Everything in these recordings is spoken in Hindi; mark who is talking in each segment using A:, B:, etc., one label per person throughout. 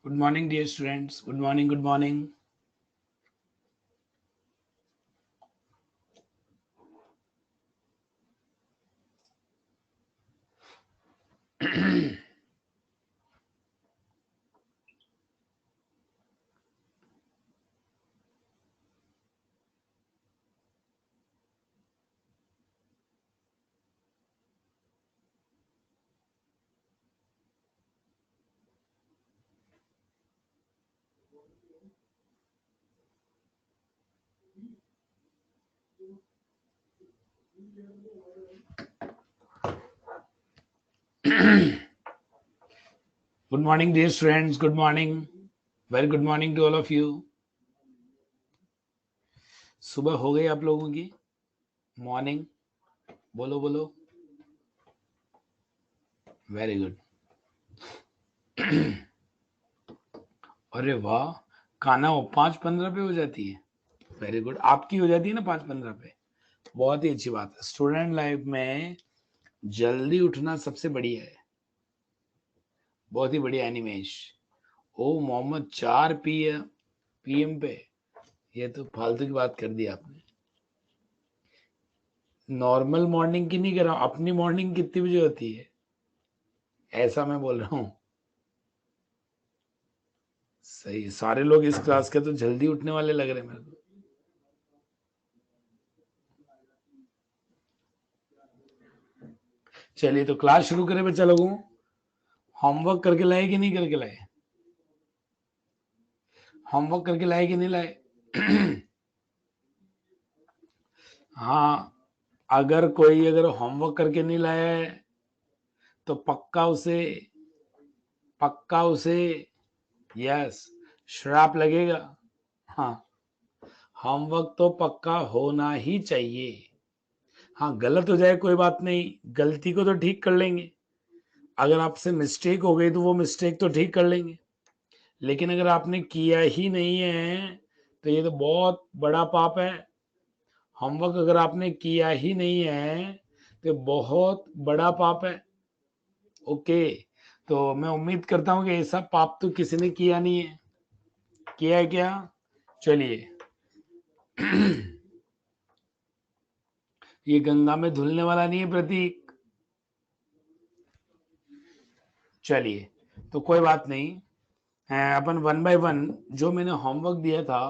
A: Good morning, dear students. Good morning. Good morning. Good morning, dear students. Good morning. Very good morning to all of you. सुबह हो गई आप लोगों की मॉर्निंग बोलो बोलो वेरी गुड अरे वाह खाना वो 5:15 पे हो जाती है वेरी गुड आपकी हो जाती है ना 5:15 पे बहुत ही अच्छी बात है स्टूडेंट लाइफ में जल्दी उठना सबसे बढ़िया है बहुत ही बढ़िया एनिमेश ओ मोहम्मद 4 PM पे ये तो फालतू की बात कर दी आपने नॉर्मल मॉर्निंग की नहीं कर रहा हूं अपनी मॉर्निंग कितनी बजे होती है ऐसा मैं बोल रहा हूँ सही सारे लोग इस क्लास के तो जल्दी उठने वाले लग रहे हैं मेरे को चलिए तो क्लास शुरू करें बच्चा लोगों होमवर्क करके लाए कि नहीं करके लाए होमवर्क करके लाए कि नहीं लाए हाँ अगर कोई अगर होमवर्क करके नहीं लाया है तो पक्का उसे यस श्राप लगेगा हाँ होमवर्क तो पक्का होना ही चाहिए हाँ गलत हो जाए कोई बात नहीं गलती को तो ठीक कर लेंगे अगर आपसे मिस्टेक हो गई तो वो मिस्टेक तो ठीक कर लेंगे लेकिन अगर आपने किया ही नहीं है तो ये तो बहुत बड़ा पाप है होमवर्क अगर आपने किया ही नहीं है तो बहुत बड़ा पाप है ओके तो मैं उम्मीद करता हूँ कि ऐसा पाप तो किसी ने किया नहीं है किया है क्या चलिए ये गंगा में धुलने वाला नहीं है प्रतीक चलिए तो कोई बात नहीं अपन 1 by 1 जो मैंने होमवर्क दिया था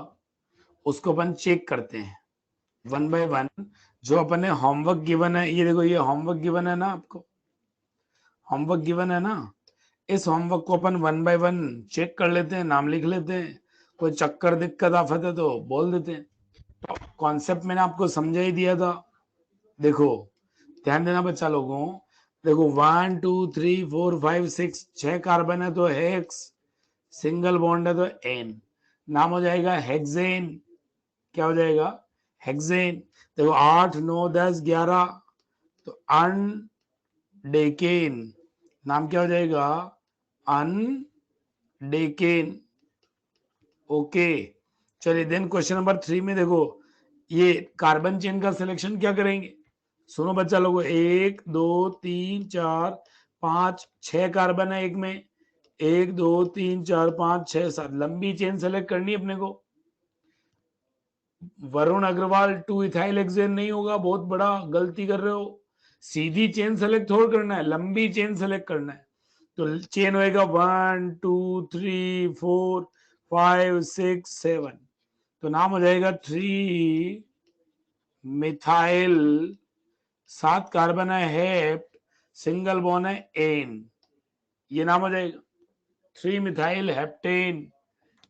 A: उसको अपन चेक करते हैं 1 by 1 जो अपन ने होमवर्क गिवन है ये देखो ये होमवर्क गिवन है ना आपको होमवर्क गिवन है ना इस होमवर्क को अपन 1 by 1 चेक कर लेते हैं नाम लिख लेते हैं कोई चक्कर दिक्कत आफत है तो बोल देते हैं कॉन्सेप्ट मैंने आपको समझा ही दिया था देखो ध्यान देना बच्चा लोगों देखो 1 2 3 4 5 6 6 कार्बन है तो हेक्स सिंगल बॉन्ड है तो एन नाम हो जाएगा हेक्सेन क्या हो जाएगा हेक्सेन देखो 8 9 10 11 तो अनडेकेन नाम क्या हो जाएगा अनडेकेन ओके चलिए देन क्वेश्चन नंबर 3 में देखो ये कार्बन चेन का सिलेक्शन क्या करेंगे सुनो बच्चा लोगों 1 2 3 4 5 6 कार्बन है एक में 1 2 3 4 5 6 7 लंबी चेन सेलेक्ट करनी है अपने को वरुण अग्रवाल 2 इथाइल हेक्सेन नहीं होगा बहुत बड़ा गलती कर रहे हो सीधी चेन सेलेक्ट थोड़ा करना है लंबी चेन सेलेक्ट करना है तो चेन होएगा 1 2 3 4 5 6 7 तो नाम हो जाएगा 3 मिथाइल 7 कार्बन है हेप्ट सिंगल बॉन्ड है एन ये नाम हो जाएगा 3 मिथाइल हेप्टेन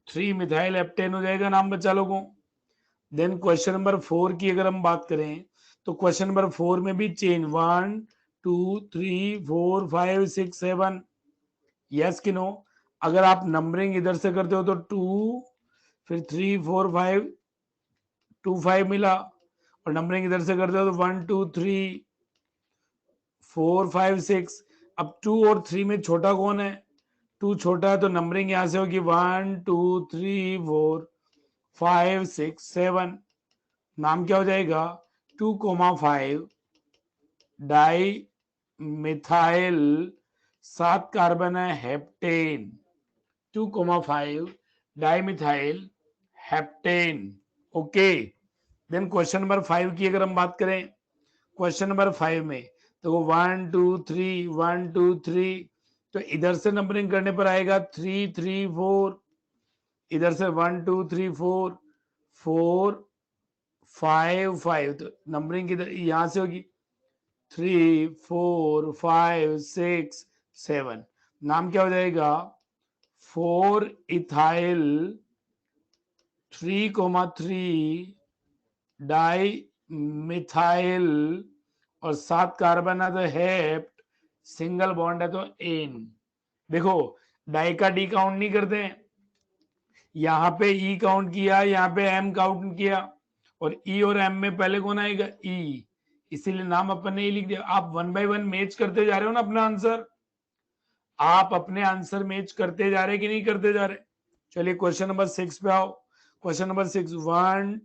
A: 3 मिथाइल हेप्टेन हो जाएगा नाम बच्चा लोगों देन क्वेश्चन नंबर 4 की अगर हम बात करें तो क्वेश्चन नंबर 4 में भी चेन 1 2 3 4 5 6 7 यस कि नो अगर आप नंबरिंग इधर से करते हो तो 2 फिर 3 4 5 2 5 मिला और नंबरिंग इधर से करते हो तो 1 2 3 4 5 6 अब 2 और 3 में छोटा कौन है 2 छोटा है तो नंबरिंग यहां से होगी 1 2 3 4 5 6 7 नाम क्या हो जाएगा 2,5 डाई मिथाइल 7 कार्बन है heptane 2,5 dimethyl heptane. Okay, then question number 5 की अगर हम बात करें, क्वेश्चन नंबर 5 में तो 1 2 3 1 2 3, तो इधर से नंबरिंग करने पर आएगा 3 3 4, इधर से 1 2 3 4 4 5 5, तो नंबरिंग किधर यहां से होगी 3 4 5 6 7। नाम क्या हो जाएगा 4 इथाइल 3,3 डाई मिथाइल, और 7 कार्बन है तो हेप्ट, सिंगल बॉन्ड है तो एन। देखो डाई का डी काउंट नहीं करते हैं, यहां पे ई काउंट किया, यहां पे एम काउंट किया, और ई और एम में पहले कौन आएगा ई, इसीलिए नाम अपन ने लिख दिया। आप 1 बाय 1 मैच करते जा रहे हो ना अपना आंसर, आप अपने आंसर मैच करते जा रहे कि नहीं करते जा रहे। चलिए क्वेश्चन नंबर 6 पे आओ। क्वेश्चन नंबर 6, 1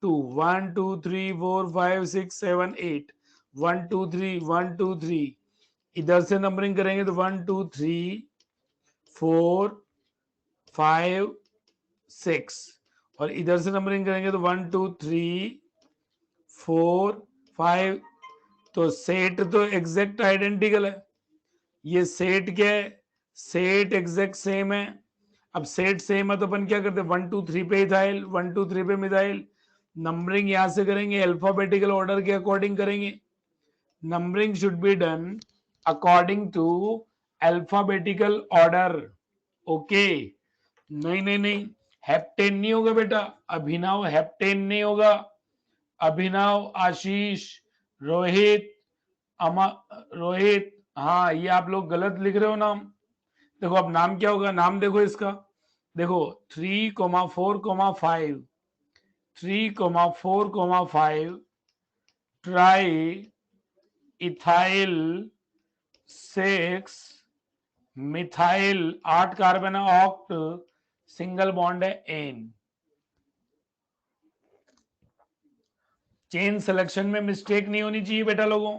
A: 2 1 2 3 4 5 6 7 8, 1 2 3 1 2 3, इधर से नंबरिंग करेंगे तो 1 2 3 4 5 6, और इधर से नंबरिंग करेंगे तो 1 2 3 4 5, तो सेट तो एग्जैक्ट आइडेंटिकल है। ये सेट क्या है, सेट एग्जैक्ट सेम है। अब सेट सेम है तो अपन क्या करते हैं 1 2 3 पे इथाइल, 1 2 3 पे मिथाइल, नंबरिंग यहां से करेंगे अल्फाबेटिकल ऑर्डर के अकॉर्डिंग करेंगे। Numbering should be done according to alphabetical order. Okay, नहीं नहीं नहीं, हेप्टेन नहीं होगा बेटा, अभिनव हेप्टेन नहीं होगा। अभिनव, आशीष, रोहित, अमा रोहित, हाँ ये आप लोग गलत लिख रहे हो नाम। देखो अब नाम क्या होगा, नाम देखो इसका, देखो 3,4,5, 3,4,5 ट्राई इथाइल 6 मिथाइल, 8 कार्बन है, ऑक्ट, सिंगल बॉन्ड है एन। चेन सिलेक्शन में मिस्टेक नहीं होनी चाहिए बेटा लोगों,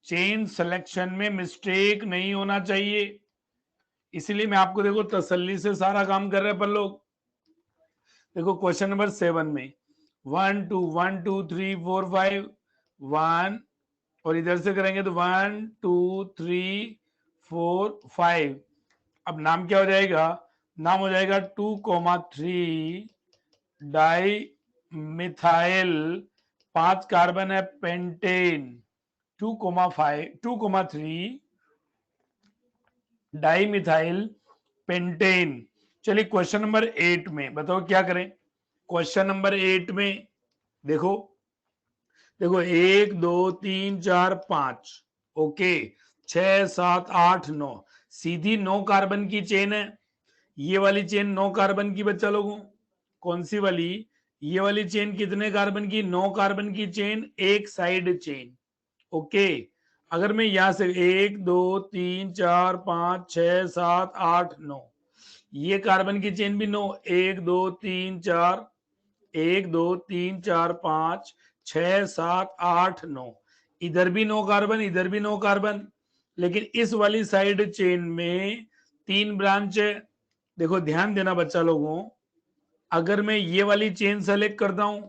A: चेन सिलेक्शन में मिस्टेक नहीं होना चाहिए, इसीलिए मैं आपको देखो तसल्ली से सारा काम कर रहे हैं पर लोग। देखो क्वेश्चन नंबर 7 में 1 2 1 2 3 4 5 1, और इधर से करेंगे तो 1 2 3 4 5। अब नाम क्या हो जाएगा, नाम हो जाएगा 2,3 डाई मिथाइल, 5 कार्बन है पेंटेन, 2,3 डाई मिथाइल पेंटेन। चलिए क्वेश्चन नंबर 8 में बताओ क्या करें। क्वेश्चन नंबर 8 में देखो, देखो 1 2 3 4 5, ओके, 6 7 8 9, सीधी 9 कार्बन की चेन है। ये वाली चेन 9 कार्बन की बच्चा लोगों, कौन सी वाली, ये वाली चेन कितने कार्बन की, 9 कार्बन की चेन, एक साइड चेन। ओके, अगर मैं यहां से 1 2 3 4 5 6 7 8 9, ये कार्बन की चेन भी 9, 1 2 3 4, 1 2 3 4 5 6 7 8 9, इधर भी 9 कार्बन, इधर भी 9 कार्बन, लेकिन इस वाली साइड चेन में 3 ब्रांच है। देखो ध्यान देना बच्चा लोगों, अगर मैं ये वाली चेन सेलेक्ट करता हूं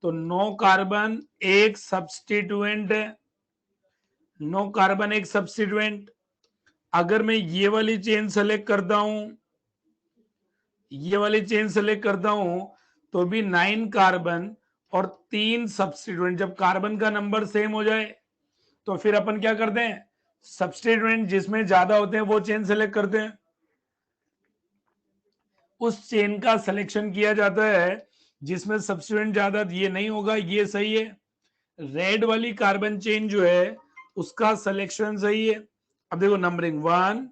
A: तो 9 कार्बन एक सब्स्टिट्यूएंट है, 9 कार्बन एक सब्स्टिट्यूएंट। अगर मैं ये वाली चेन सेलेक्ट करता हूं, ये वाली चेन सेलेक्ट करता हूं तो भी 9 कार्बन और 3 सब्स्टिट्यूएंट। जब कार्बन का नंबर सेम हो जाए तो फिर अपन क्या करते हैं, सब्स्टिट्यूएंट जिसमें ज्यादा होते हैं वो चेन सेलेक्ट करते हैं, उस चेन का सिलेक्शन किया जाता है जिसमें सब्स्टिट्यूएंट ज्यादा। ये नहीं होगा, ये सही है, रेड वाली कार्बन चेन जो है उसका सिलेक्शन सही है। अब देखो नंबरिंग 1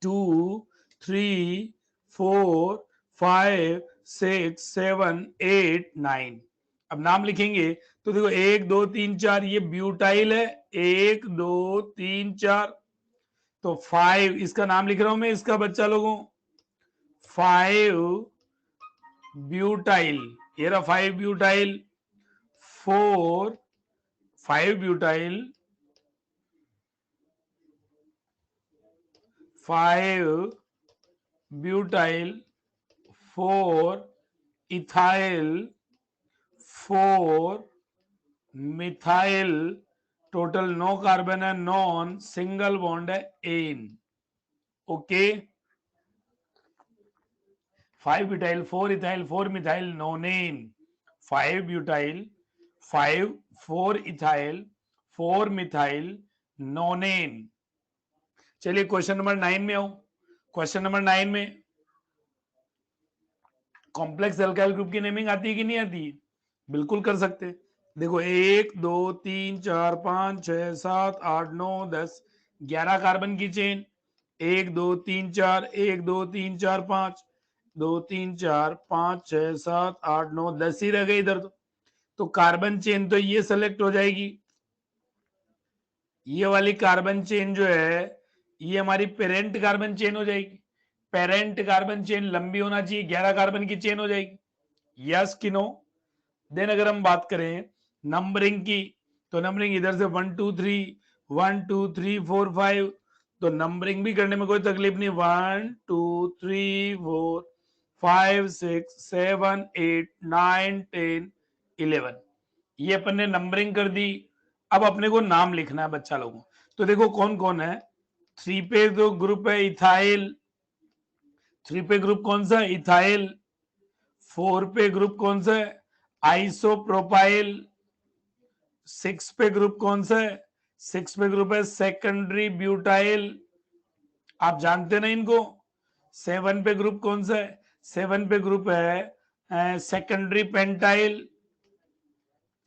A: 2 3 4 5 6 7 8 9। अब नाम लिखेंगे तो देखो 1 2 3 4, ये ब्यूटाइल है, 1 2 3 4, तो 5 इसका नाम लिख रहा हूं मैं, इसका बच्चा लोगों 5 ब्यूटाइल, ये रहा 5 butyl, 4 5 butyl, 5 butyl 4 ethyl 4 methyl, total 9 carbon है, नॉन सिंगल बॉन्ड है ane. Okay, 5 butyl 4 ethyl 4 methyl nonene, 5 butyl 5 4 ethyl 4 methyl nonene. चलिए क्वेश्चन नंबर 9 में आऊं। क्वेश्चन नंबर 9 में कॉम्प्लेक्स अल्काइल ग्रुप की नेमिंग आती है कि नहीं आती? बिल्कुल कर सकते। देखो 1 2 3 4 5 6 7 8 9 10 11 कार्बन की चेन, 1 2 3 4 1 2 3 4 5 2 3 4 5 6 7 8 9 10 ही रह गए इधर। तो कार्बन चेन तो ये सेलेक्ट हो जाएगी। ये वाली कार्बन चेन जो है ये हमारी पेरेंट कार्बन चेन हो जाएगी। पेरेंट कार्बन चेन लंबी होना चाहिए, 11 कार्बन की चेन हो जाएगी। यस कि नो? देन अगर हम बात करें नंबरिंग की, तो नंबरिंग इधर से 1 2 3 1 2 3 4 5, तो नंबरिंग भी करने में कोई तकलीफ नहीं। 1 2 3 4 5 6 7 8 9 10 11, ये अपन ने नंबरिंग कर दी। अब अपने को नाम लिखना है बच्चा लोगों। तो देखो कौन कौन है। 3 पे जो ग्रुप है इथाइल, 3 पे ग्रुप कौन सा है? इथाइल। 4 पे ग्रुप कौन सा है? आइसोप्रोपाइल। 6 पे ग्रुप कौन सा है? 6 पे ग्रुप है सेकेंडरी ब्यूटाइल, आप जानते ना इनको। 7 पे ग्रुप कौन सा है? 7 पे ग्रुप है secondary pentyl,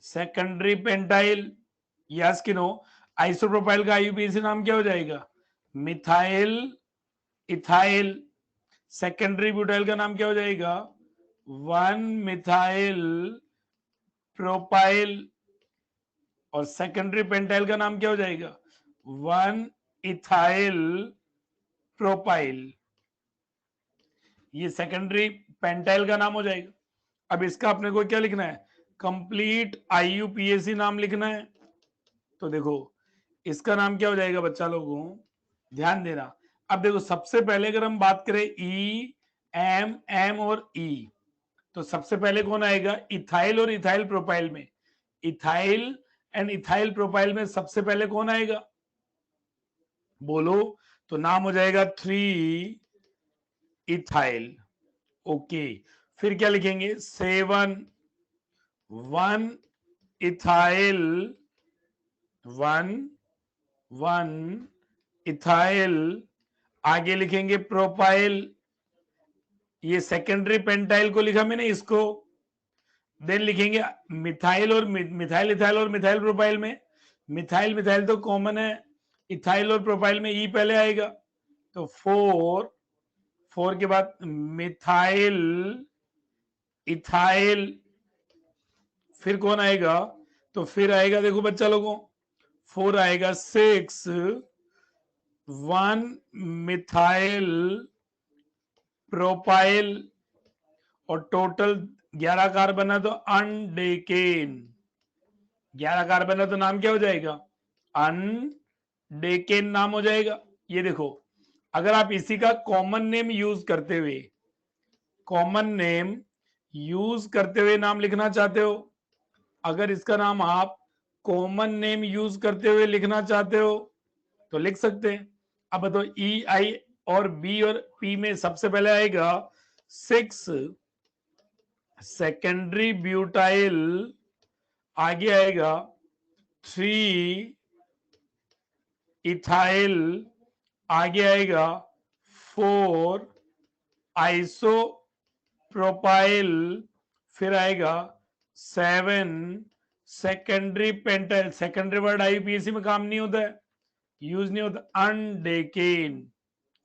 A: secondary pentyl. Yes कि नो? आइसोप्रोपाइल का आईयूपीएसी नाम क्या हो जाएगा? Methyl ethyl. सेकेंडरी ब्यूटाइल का नाम क्या हो जाएगा? 1 मिथाइल प्रोपाइल। और सेकेंडरी पेंटाइल का नाम क्या हो जाएगा? 1 इथाइल प्रोपाइल। ये सेकेंडरी पेंटाइल का नाम हो जाएगा। अब इसका अपने को क्या लिखना है? कंप्लीट आईयूपीएसी नाम लिखना है। तो देखो इसका नाम क्या हो जाएगा बच्चा लोगों, ध्यान देना। अब देखो सबसे पहले अगर हम बात करें ई एम एम और ई, तो सबसे पहले कौन आएगा? इथाइल और इथाइल प्रोपाइल में, इथाइल एंड इथाइल प्रोपाइल में सबसे पहले कौन आएगा? बोलो। तो नाम हो जाएगा 3 इथाइल। ओके, फिर क्या लिखेंगे? 7 1 इथाइल 1 इथाइल। आगे लिखेंगे प्रोपाइल, ये सेकेंडरी पेंटाइल को लिखा मैंने इसको। देन लिखेंगे मिथाइल और मिथाइल इथाइल और मिथाइल प्रोपाइल में, मिथाइल मिथाइल तो कॉमन है, इथाइल और प्रोपाइल में ई पहले आएगा। तो 4 के बाद मिथाइल इथाइल, फिर कौन आएगा? तो फिर आएगा देखो बच्चा लोगों 4 आएगा 6 1 मिथाइल प्रोपाइल, और टोटल 11 कार्बन है तो अनडेकेन। 11 कार्बन है तो नाम क्या हो जाएगा? अनडेकेन नाम हो जाएगा। ये देखो अगर आप इसी का कॉमन नेम यूज करते हुए, कॉमन नेम यूज करते हुए नाम लिखना चाहते हो, अगर इसका नाम आप कॉमन नेम यूज करते हुए लिखना चाहते हो तो लिख सकते हैं। अब बताओ ई आई और बी और पी में सबसे पहले आएगा 6 सेकेंडरी ब्यूटाइल, आगे आएगा 3 इथाइल, आगे आएगा 4 आइसो प्रोपाइल, फिर आएगा 7 secondary pentyl. Secondary word IUPAC में काम नहीं होता है, यूज नहीं होता। अनडेकेन,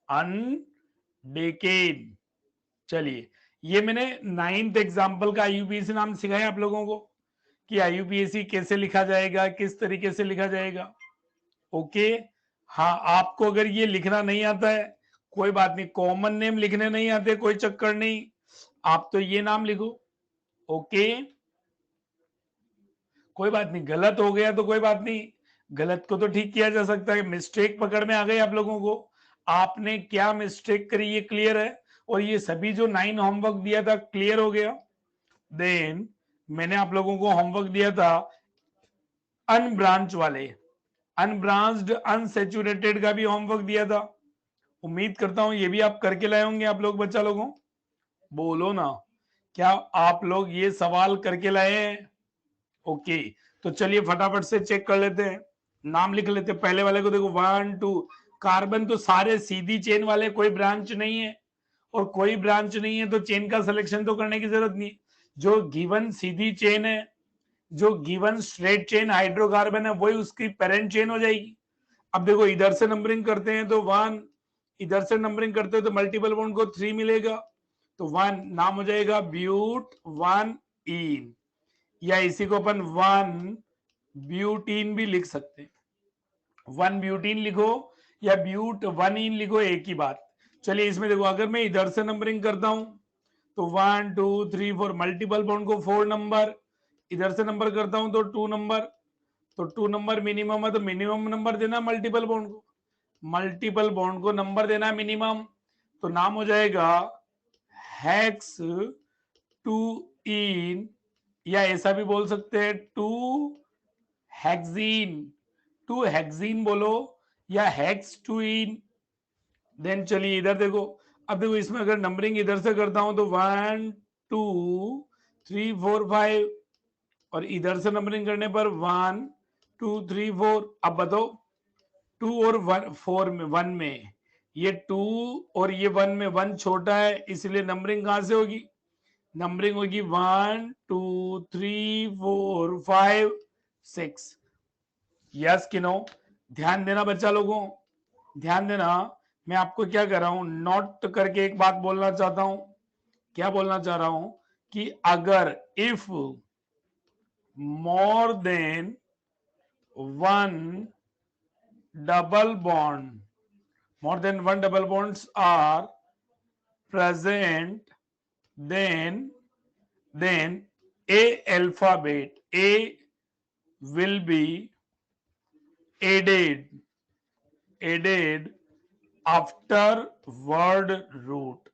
A: अनडेकेन। चलिए ये मैंने 9th एग्जाम्पल का आईयूपीएसी नाम सिखाया आप लोगों को कि आईयूपीएसी कैसे लिखा जाएगा, किस तरीके से लिखा जाएगा। ओके, हाँ आपको अगर ये लिखना नहीं आता है कोई बात नहीं, कॉमन नेम लिखने नहीं आते कोई चक्कर नहीं, आप तो ये नाम लिखो। ओके, कोई बात नहीं, गलत हो गया तो कोई बात नहीं, गलत को तो ठीक किया जा सकता है। मिस्टेक पकड़ में आ गई आप लोगों को, आपने क्या मिस्टेक करी ये क्लियर है, और ये सभी जो 9 होमवर्क दिया था क्लियर हो गया। देन मैंने आप लोगों को होमवर्क दिया था अनब्रांच वाले, अनब्रांच्ड अनसेचुरेटेड का भी होमवर्क दिया था। उम्मीद करता हूं ये भी आप करके लाए होंगे आप लोग, बच्चा लोगों, बोलो ना, क्या आप लोग ये सवाल करके लाए हैं? ओके, तो चलिए फटाफट से चेक कर लेते हैं, नाम लिख लेते हैं। पहले वाले को देखो, 1 2 कार्बन तो सारे सीधी चेन वाले, कोई ब्रांच नहीं है, और कोई ब्रांच नहीं है तो चेन का सिलेक्शन तो करने की जरूरत नहीं। जो गिवन सीधी चेन है, जो गिवन स्ट्रेट चेन हाइड्रोकार्बन है, वही उसकी पेरेंट चेन हो जाएगी। अब देखो इधर से नंबरिंग करते हैं तो 1, इधर से नंबरिंग करते हैं तो मल्टीपल बॉन्ड को 3 मिलेगा, तो 1 नाम हो जाएगा ब्यूट 1 इन, या इसी को अपन 1 ब्यूटीन भी लिख सकते हैं। 1 ब्यूटीन लिखो या ब्यूट 1 इन लिखो, एक ही बात। चलिए इसमें देखो, अगर मैं इधर से नंबरिंग करता हूं तो 1 2 3 4 मल्टीपल बॉन्ड को 4 नंबर, इधर से नंबर करता हूं तो 2 नंबर, तो 2 नंबर मिनिमम है, तो मिनिमम नंबर देना मल्टीपल बॉन्ड को, मल्टीपल बॉन्ड को नंबर देना मिनिमम, तो नाम हो जाएगा हेक्स 2 इन, या ऐसा भी बोल सकते हैं 2 हेक्सीन, 2 हेक्सीन बोलो, या हेक्स 2 इन। देन चलिए इधर देखो, अब देखो इसमें अगर नंबरिंग इधर से करता हूं तो 1 2 3 4 5, और इधर से नंबरिंग करने पर 1 2 3 4। अब बताओ 2 और 1 4 में, 1 में, ये 2 और ये 1 में 1 छोटा है, इसलिए नंबरिंग कहां से होगी? नंबरिंग होगी 1 2 3 4 5 6। यस कि नो? ध्यान देना बच्चा लोगों, ध्यान देना। मैं आपको क्या कर रहा हूं, नोट करके एक बात बोलना चाहता हूं। क्या बोलना चाह रहा हूं कि अगर if more than 1 double bond, more than 1 double bonds are present, then a alphabet a will be added after word root।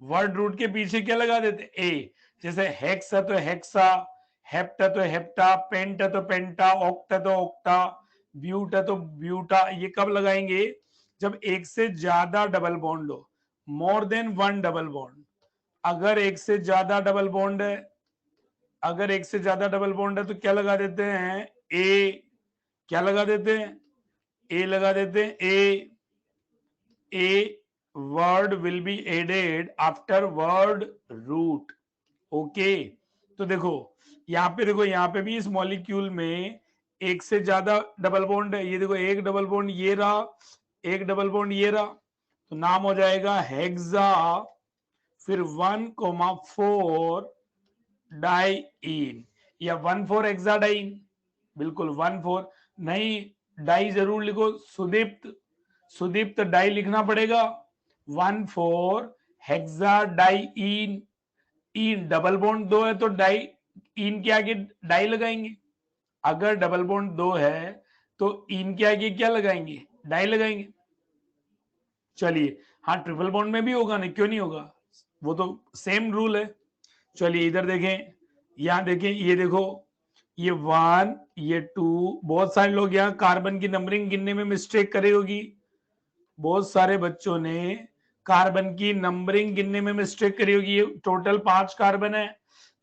A: Word root के पीछे क्या लगा देते? ए। जैसे हेक्स है तो हेक्सा, हेप्ट है तो हेप्टा, पेंट है तो पेंटा, ऑक्ट है तो ऑक्टा, ब्यूट है तो ब्यूटा। ये कब लगाएंगे? जब एक से ज्यादा डबल बॉन्ड हो, मोर देन 1 डबल बॉन्ड। अगर एक से ज्यादा डबल बॉन्ड है, अगर एक से ज्यादा डबल बॉन्ड है तो क्या लगा देते हैं? ए। क्या लगा देते हैं? ए लगा देते हैं। ए word will be added after word root। Okay, तो देखो यहाँ पे, देखो यहाँ पे भी इस मॉलिक्यूल में एक से ज्यादा डबल बॉन्ड है। ये देखो, एक डबल बॉन्ड ये रहा, एक डबल बॉन्ड ये रहा, तो नाम हो जाएगा हेक्सा, फिर 1,4 डाइइन, या 1,4 हेक्साडाइन। बिल्कुल 1,4 नहीं, डाई जरूर लिखो, सुदीप्त, सुदीप्त डाई लिखना पड़ेगा। 1,4 हेक्साडाइइन, इन डबल बॉन्ड 2 है तो डाई, इन के आगे डाई लगाएंगे। अगर डबल बॉन्ड 2 है तो इन के आगे क्या लगाएंगे? डाई लगाएंगे। चलिए, हाँ ट्रिपल बॉन्ड में भी होगा ना, क्यों नहीं होगा, वो तो सेम रूल है। चलिए इधर देखें, यहां देखें, ये देखो, ये 1 ये 2, बहुत सारे लोग यहाँ कार्बन की नंबरिंग गिनने में मिस्टेक करे होगी। बहुत सारे बच्चों ने कार्बन की नंबरिंग गिनने में मिस्टेक करी होगी। ये टोटल 5 कार्बन है,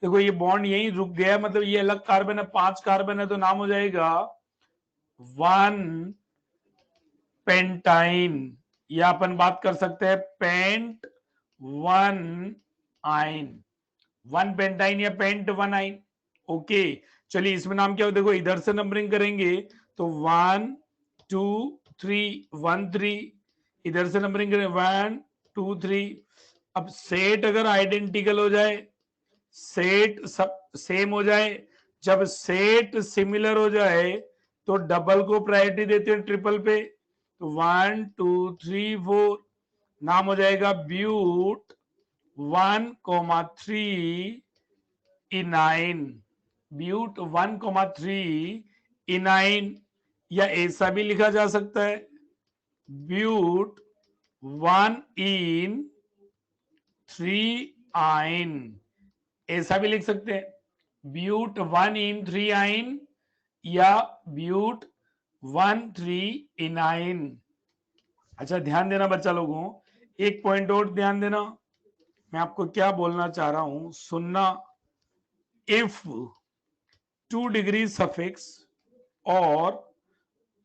A: देखो ये बॉन्ड यहीं रुक गया, मतलब ये अलग कार्बन है, 5 कार्बन है, तो नाम हो जाएगा 1 पेंटाइन, या अपन बात कर सकते हैं पेंट 1 आइन, 1 पेंटाइन या पेंट 1 आइन। ओके, चलिए इसमें नाम क्या हो, देखो इधर से नंबरिंग करेंगे तो 1 2 3 1 3, इधर से नंबरिंग करें 1 2 3। अब सेट अगर आइडेंटिकल हो जाए, सेट सब सेम हो जाए, जब सेट सिमिलर हो जाए तो डबल को प्रायोरिटी देते हैं ट्रिपल पे, तो 1 2 3 4, नाम हो जाएगा ब्यूट 1,3 इनाइन, ब्यूट 1,3 इनाइन, या ऐसा भी लिखा जा सकता है ब्यूट 1 इन 3 आइन, ऐसा भी लिख सकते हैं, ब्यूट 1 इन 3 आइन या ब्यूट 1 3 इनाइन। अच्छा ध्यान देना बच्चा लोगों, एक पॉइंट और ध्यान देना, मैं आपको क्या बोलना चाह रहा हूं, सुनना। इफ 2 डिग्री सफिक्स और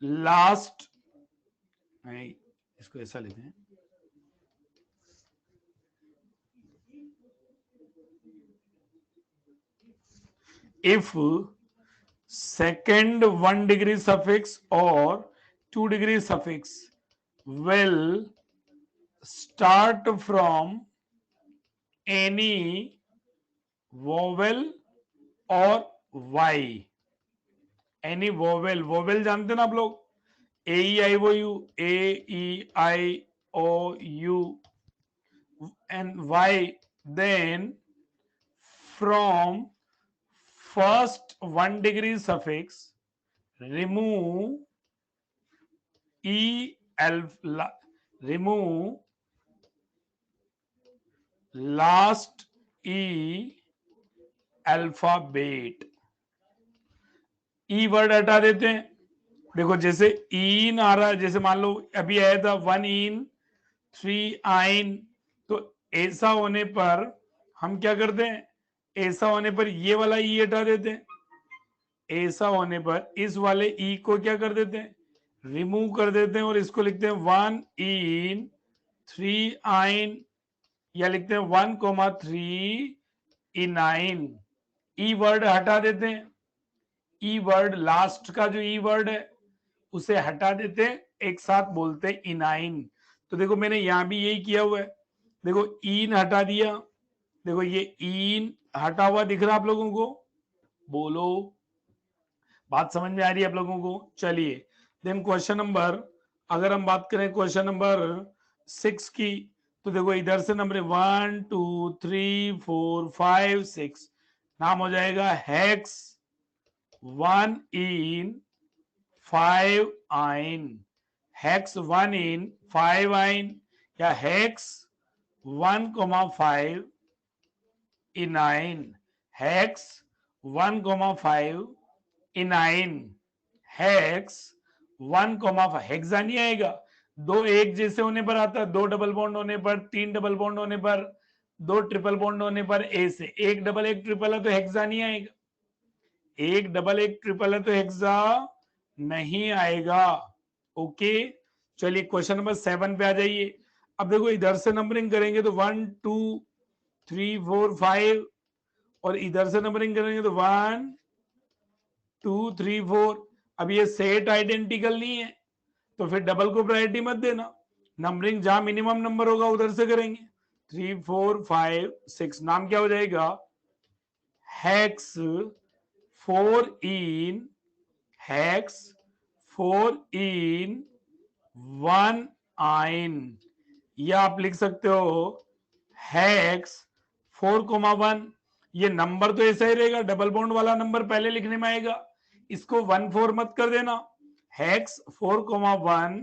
A: लास्ट, नहीं इसको ऐसा लिखते हैं, if second 1 degree suffix or 2 degree suffix will start from any vowel or y, any vowel, vowel जानते ना आप लोग, A E I O U, A E I O U and y, then from first 1 degree suffix remove e alpha, remove last e alphabet, E word हटा देते हैं। देखो जैसे इन आ रहा है, जैसे मान लो अभी आया था 1 इन 3 आइन, तो ऐसा होने पर हम क्या करते हैं, ऐसा होने पर ये वाला ई हटा देते हैं, ऐसा होने पर इस वाले ई को क्या कर देते हैं, रिमूव कर देते हैं, और इसको लिखते हैं 1 इन 3 आइन, या लिखते हैं 1,3 इनाइन। ई वर्ड हटा देते हैं, ई वर्ड लास्ट का जो ई वर्ड है उसे हटा देते हैं, एक साथ बोलते हैं इनाइन। तो देखो मैंने यहां भी यही किया हुआ है, देखो इन हटा दिया, देखो ये इन हटा हुआ दिख रहा आप लोगों को, बोलो बात समझ में आ रही है आप लोगों को। चलिए देन क्वेश्चन नंबर, अगर हम बात करें क्वेश्चन नंबर 6 की, तो देखो इधर से नंबर 1 2 3 4 5 6, नाम हो जाएगा हेक्स 1 इन 5 आइन, हेक्स 1 इन 5 आइन, या हेक्स 1,5 इनाइन, हेक्स 1,5 इनाइन, हेक्स 1,5, हेक्सा नहीं आएगा, दो एक जैसे होने पर आता है, दो डबल बॉन्ड होने पर, तीन डबल बॉन्ड होने पर, दो ट्रिपल बॉन्ड होने पर, ए से एक डबल एक ट्रिपल है तो हेक्सा नहीं आएगा, एक डबल एक ट्रिपल है तो हेक्सा नहीं आएगा। ओके चलिए क्वेश्चन नंबर 7 पे आ जाइए। अब देखो इधर से नंबरिंग करेंगे तो 1 2 3 4 5, और इधर से नंबरिंग करेंगे तो 1 2 3 4। अब ये सेट आइडेंटिकल नहीं है तो फिर डबल को प्रायोरिटी मत देना, नंबरिंग जहां मिनिमम नंबर होगा उधर से करेंगे। 3 4 5 6, नाम क्या हो जाएगा, हेक्स 4 इन, हेक्स 4 इन 1 आइन, या आप लिख सकते हो हेक्स 4,1। ये नंबर तो ऐसा ही रहेगा, डबल बॉन्ड वाला नंबर पहले लिखने में आएगा, इसको 1 4 मत कर देना, हेक्स 4,1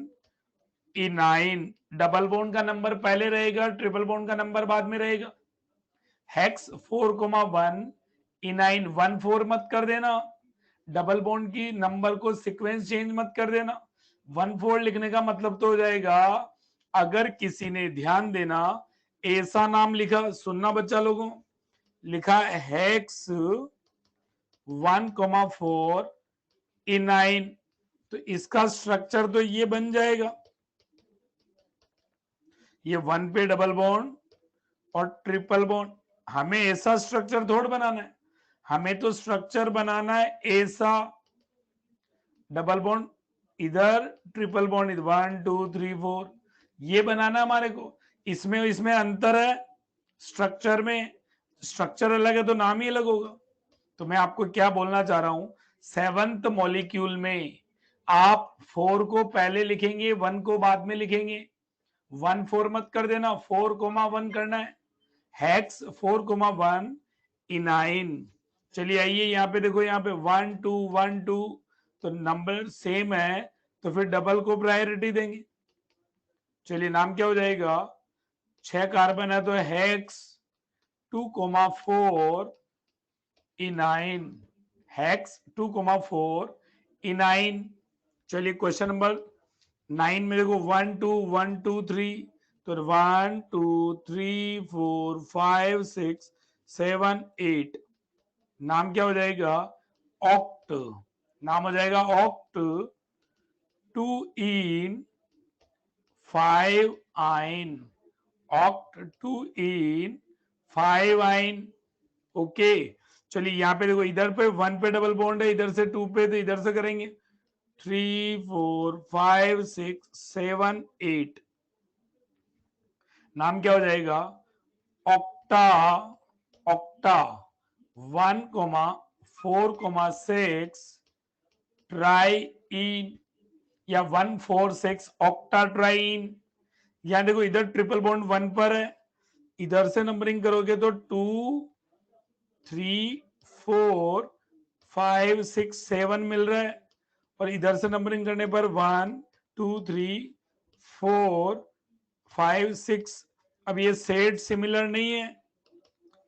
A: इनाइन, डबल बॉन्ड का नंबर पहले रहेगा, ट्रिपल बॉन्ड का नंबर बाद में रहेगा, हेक्स 4,1 इनाइन, 1 4 मत कर देना, डबल बॉन्ड की नंबर को सीक्वेंस चेंज मत कर देना। 1 4 लिखने का मतलब तो हो जाएगा, अगर किसी ने ध्यान देना ऐसा नाम लिखा, सुनना बच्चा लोगों, लिखा हेक्स 1,4 इनाइन, तो इसका स्ट्रक्चर तो ये बन जाएगा, ये 1 पे डबल बॉन्ड और ट्रिपल बॉन्ड। हमें ऐसा स्ट्रक्चर थोड़ा बनाना है, हमें तो स्ट्रक्चर बनाना है ऐसा, डबल बॉन्ड इधर, ट्रिपल बॉन्ड इधर, 1 2 3 4, ये बनाना हमारे को। इसमें इसमें अंतर है स्ट्रक्चर में, स्ट्रक्चर अलग है तो नाम ही अलग होगा। तो मैं आपको क्या बोलना चाह रहा हूं, 7th मॉलिक्यूल में आप 4 को पहले लिखेंगे, 1 को बाद में लिखेंगे, 1 4 मत कर देना, 4,1 करना है, हेक्स 4,1 इनाइन। चलिए आइए यहाँ पे देखो, यहाँ पे 1 2 1 2, तो नंबर सेम है तो फिर डबल को प्रायोरिटी देंगे। चलिए नाम क्या हो जाएगा, 6 कार्बन है तो हेक्स 2,4 इनाइन, हेक्स 2,4 इनाइन। चलिए क्वेश्चन नंबर 9 में देखो 1 2 1 2 3, तो 1 2 3 4 5 6 7 8, नाम क्या हो जाएगा? ऑक्ट। नाम हो जाएगा ऑक्ट 2 इन 5 आइन, ऑक्ट 2 इन 5 आइन। ओके, चलिए यहाँ पे देखो, इधर पे 1 पे डबल बॉन्ड है, इधर से 2 पे, तो इधर से करेंगे 3 4 5 6 7 8, नाम क्या हो जाएगा? ऑक्टा, ऑक्टा 1,4,6 ट्राईइन, या 146 ऑक्टा ट्राईइन। यहां देखो, इधर ट्रिपल बॉन्ड 1 पर है, इधर से नंबरिंग करोगे तो 2 3 4 5 6 7 मिल रहा है, और इधर से नंबरिंग करने पर 1 2 3 4 5 6। अब ये सेट सिमिलर नहीं है,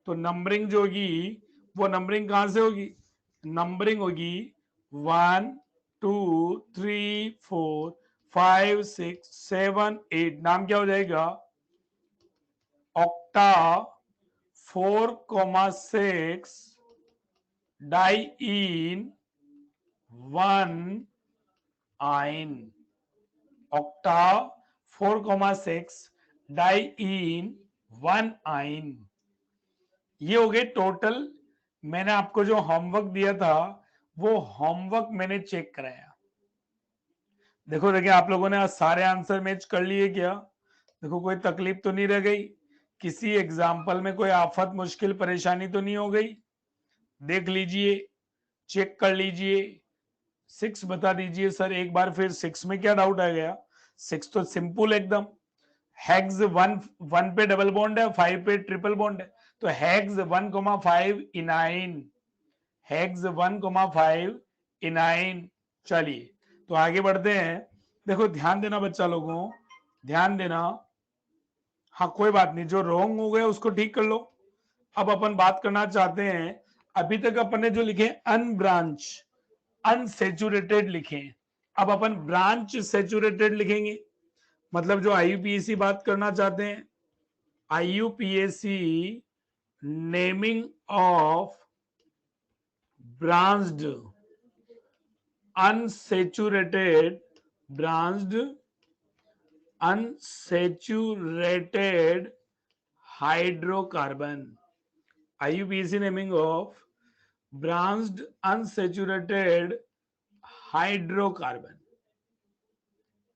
A: तो नंबरिंग जो होगी वो नंबरिंग कहां से होगी? नंबरिंग होगी 1 2 3 4 5 6 7 8, नाम क्या हो जाएगा? ऑक्टा 4,6 डाईइन 1 आइन, ऑक्टा 4,6 डाईइन 1 आइन। ये हो गए टोटल। मैंने आपको जो होमवर्क दिया था वो होमवर्क मैंने चेक कराया। देखो देखिए, आप लोगों ने आज सारे आंसर मैच कर लिए क्या? देखो, कोई तकलीफ तो नहीं रह गई, किसी एग्जाम्पल में कोई आफत मुश्किल परेशानी तो नहीं हो गई? देख लीजिए, चेक कर लीजिए। 6 बता दीजिए सर एक बार फिर, 6 में क्या डाउट आ गया? 6 तो सिंपल एकदम, हेक्स 1 पे डबल बॉन्ड है, 5 पे ट्रिपल बॉन्ड है, तो हेक्स 1,5 इनाइन, हेक्स 1,5 इनाइन। चलिए, तो आगे बढ़ते हैं। देखो ध्यान देना बच्चा लोगों, ध्यान देना। हाँ कोई बात नहीं, जो रॉन्ग हो गया उसको ठीक कर लो। अब अपन बात करना चाहते हैं, अभी तक अपन ने जो लिखे अनब्रांच अनसेचुरेटेड लिखे, अब अपन ब्रांच सेचुरेटेड लिखेंगे। मतलब जो आईयूपीएसी बात करना चाहते हैं, IUPAC naming of branched unsaturated branched unsaturated hydrocarbon, IUPAC naming of branched unsaturated hydrocarbon,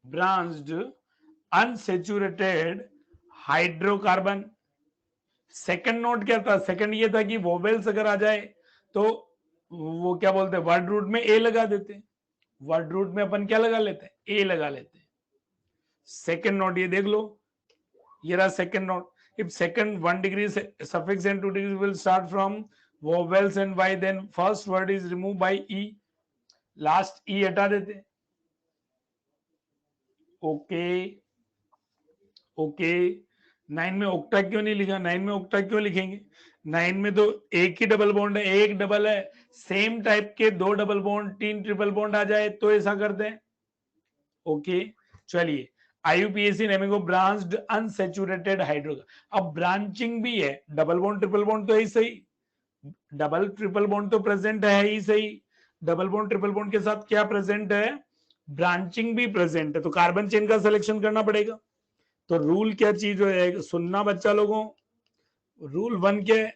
A: branched unsaturated hydrocarbon। Second note क्या था? सेकंड ये था कि वोवेल्स अगर आ जाए तो वो क्या बोलते हैं, वर्ड रूट में ए लगा देते हैं, वर्ड रूट में अपन क्या लगा लेते हैं? ए लगा लेते हैं। सेकंड नोट ये देख लो, ये रहा second note. If second 1 degree suffix and 2 degrees will start from vowels and y, then first word is removed by e, last ई हटा देते। ओके ओके, 9 में ओक्टा क्यों नहीं लिखा? 9 में ओक्टा क्यों लिखेंगे? 9 में तो एक ही डबल बॉन्ड है, एक डबल है, सेम टाइप के 2 डबल बॉन्ड 3 ट्रिपल बॉन्ड आ जाए तो ऐसा करते हैं। ओके, चलिए, IUPAC naming of branched unsaturated hydrocarbon. अब ब्रांचिंग भी है, डबल बॉन्ड ट्रिपल बॉन्ड तो है ही सही, डबल ट्रिपल बॉन्ड तो प्रेजेंट है ही सही, डबल बॉन्ड ट्रिपल बॉन्ड के साथ क्या प्रेजेंट है? ब्रांचिंग भी प्रेजेंट है, तो कार्बन चेन का सिलेक्शन करना पड़ेगा। तो रूल क्या चीज हो जाएगा, सुनना बच्चा लोगों। रूल 1 के,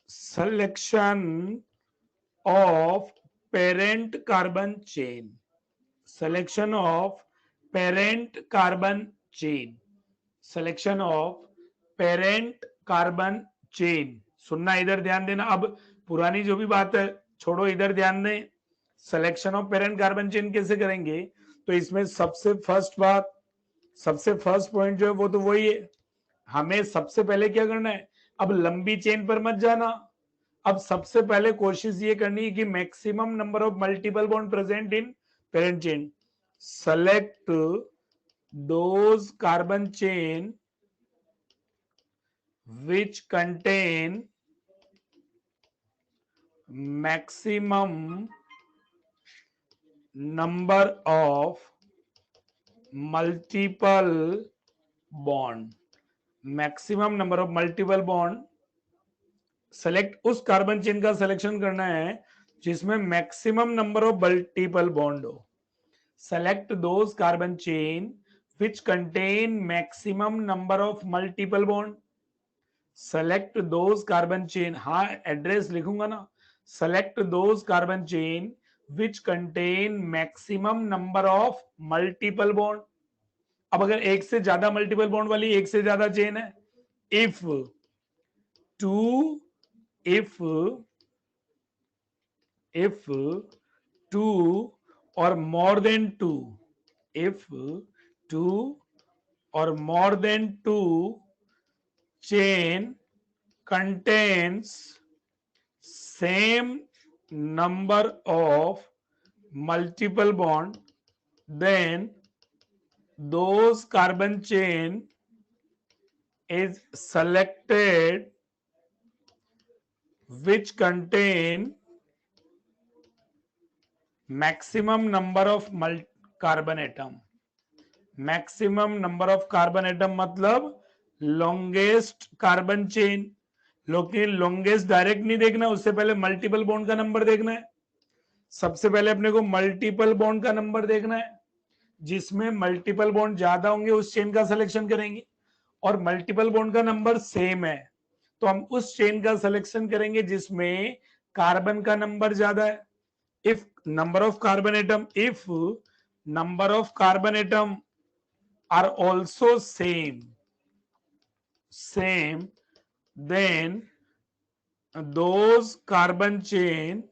A: selection of parent carbon chain, selection of parent carbon chain, selection of parent carbon chain। सुनना, इधर ध्यान देना। अब पुरानी जो भी बात है छोड़ो, इधर ध्यान दें। Selection of parent carbon chain कैसे करेंगे? तो इसमें सबसे फर्स्ट बात, सबसे फर्स्ट पॉइंट जो है वो तो वही है, हमें सबसे पहले क्या करना है? अब लंबी चेन पर मत जाना, अब सबसे पहले कोशिश ये करनी है कि maximum number of multiple bond present in parent chain. Select those carbon chain which contain maximum number of multiple bond. Maximum number of multiple bond, select उस कार्बन चेन का सिलेक्शन करना है जिसमें maximum number of multiple bond हो. Select those carbon chain which contain maximum number of multiple bond. Select those carbon chain, हाँ एड्रेस लिखूंगा ना. Select those carbon chain which contain maximum number of multiple bond. अब अगर एक से ज्यादा मल्टीपल बॉन्ड वाली एक से ज्यादा चेन है, if two if two or more than two, if two or more than two chain contains same number of multiple bond, then those carbon chain is selected which contain maximum number of carbon atom. Maximum number of carbon atom मतलब लॉन्गेस्ट कार्बन चेन. लेकिन लॉन्गेस्ट डायरेक्ट नहीं देखना, उससे पहले मल्टीपल बॉन्ड का नंबर देखना है. सबसे पहले अपने को मल्टीपल बॉन्ड का नंबर देखना है. जिसमें मल्टीपल बॉन्ड ज्यादा होंगे उस चेन का सिलेक्शन करेंगे, और मल्टीपल बॉन्ड का नंबर सेम है तो हम उस चेन का सिलेक्शन करेंगे जिसमें कार्बन का नंबर ज्यादा है. If number of carbon atom, if number of carbon atom are also same, then those carbon chain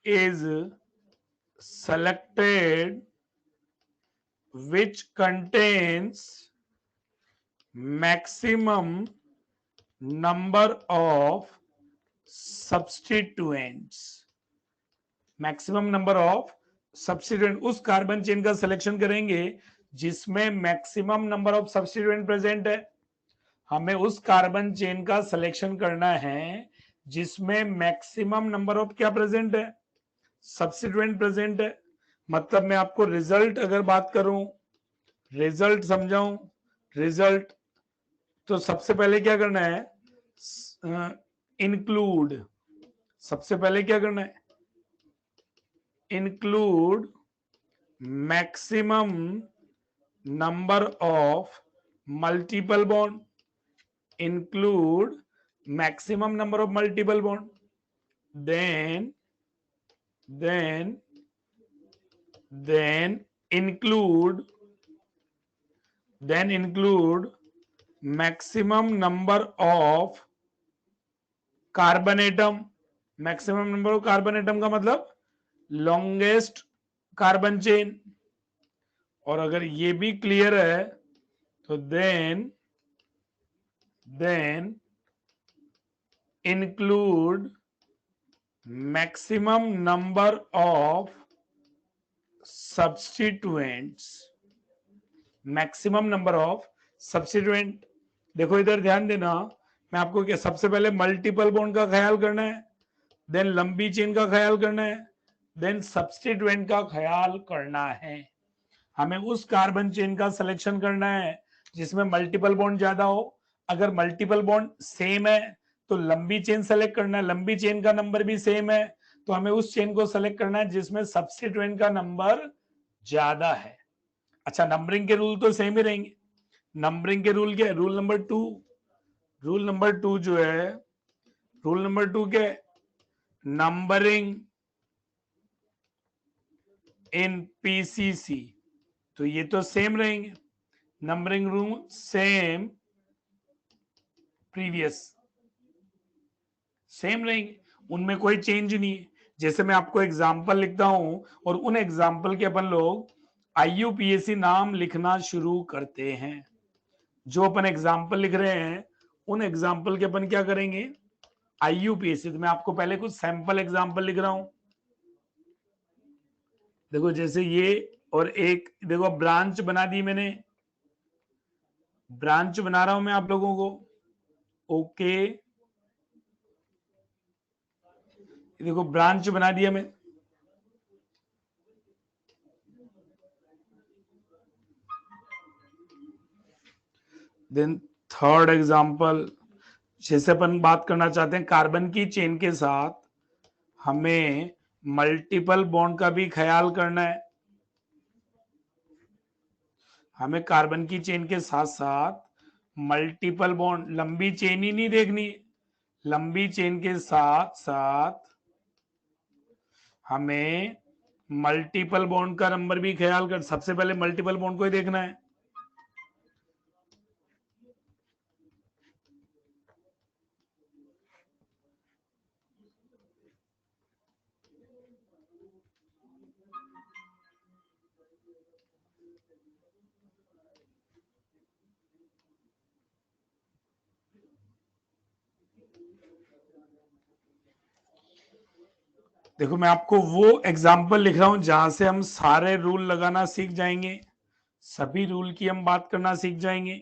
A: is selected which contains maximum number of substituents. Maximum number of substituent, उस कार्बन चेन का सिलेक्शन करेंगे जिसमें maximum number of substituent present है. हमें उस कार्बन चेन का सिलेक्शन करना है जिसमें मैक्सिमम नंबर ऑफ क्या प्रेजेंट है, सब्स्टिट्यूएंट प्रेजेंट है. मतलब मैं आपको रिजल्ट अगर बात करूं, रिजल्ट समझाऊं, रिजल्ट तो सबसे पहले क्या करना है, इंक्लूड. सबसे पहले क्या करना है, include maximum number of multiple bond, include maximum number of multiple bond, then include maximum number of carbon atom. maximum number of carbon atom का मतलब लॉन्गेस्ट कार्बन चेन. और अगर ये भी क्लियर है तो then include maximum number of substituents. Maximum number of substituent. देखो इधर ध्यान देना, मैं आपको क्या सबसे पहले मल्टीपल बॉन्ड का ख्याल करना है, देन लंबी चेन का ख्याल करना है, देन सब्स्टिट्यूएंट का ख्याल करना है. हमें उस कार्बन चेन का सिलेक्शन करना है जिसमें मल्टीपल बॉन्ड ज्यादा हो. अगर मल्टीपल बॉन्ड सेम है तो लंबी चेन सेलेक्ट करना है, लंबी चेन का नंबर भी सेम है तो हमें उस चेन को सेलेक्ट करना है जिसमें सब्स्टिट्यूएंट का नंबर ज्यादा है. अच्छा, नंबरिंग के रूल तो सेम ही रहेंगे. नंबरिंग के रूल क्या है, रूल नंबर 2. रूल नंबर 2 जो है, रूल नंबर 2 क्या है, नंबरिंग इन पीसीसी. तो ये तो सेम रहेंगे, numbering rule same, previous same रहेंगे, उनमें कोई चेंज नहीं है. जैसे मैं आपको एग्जांपल लिखता हूं और उन एग्जांपल के अपन लोग आईयूपीएसी नाम लिखना शुरू करते हैं. जो अपन एग्जांपल लिख रहे हैं उन एग्जांपल के अपन क्या करेंगे, आईयूपीएसी. तो मैं आपको पहले कुछ सैंपल एग्जांपल लिख रहा हूं. देखो जैसे ये, और एक देखो ब्रांच बना दी मैंने, ब्रांच बना रहा हूं मैं आप लोगों को। ओके, देखो ब्रांच बना दिया मैं। देन थर्ड एग्जांपल, जैसे अपन बात करना चाहते हैं कार्बन की चेन के साथ हमें मल्टीपल बॉन्ड का भी ख्याल करना है। हमें कार्बन की चेन के साथ साथ मल्टीपल बॉन्ड, लंबी चेन ही नहीं देखनी, लंबी चेन के साथ साथ हमें मल्टीपल बॉन्ड का नंबर भी ख्याल कर, सबसे पहले मल्टीपल बॉन्ड को ही देखना है। देखो मैं आपको वो एग्जाम्पल लिख रहा हूं जहां से हम सारे रूल लगाना सीख जाएंगे, सभी रूल की हम बात करना सीख जाएंगे।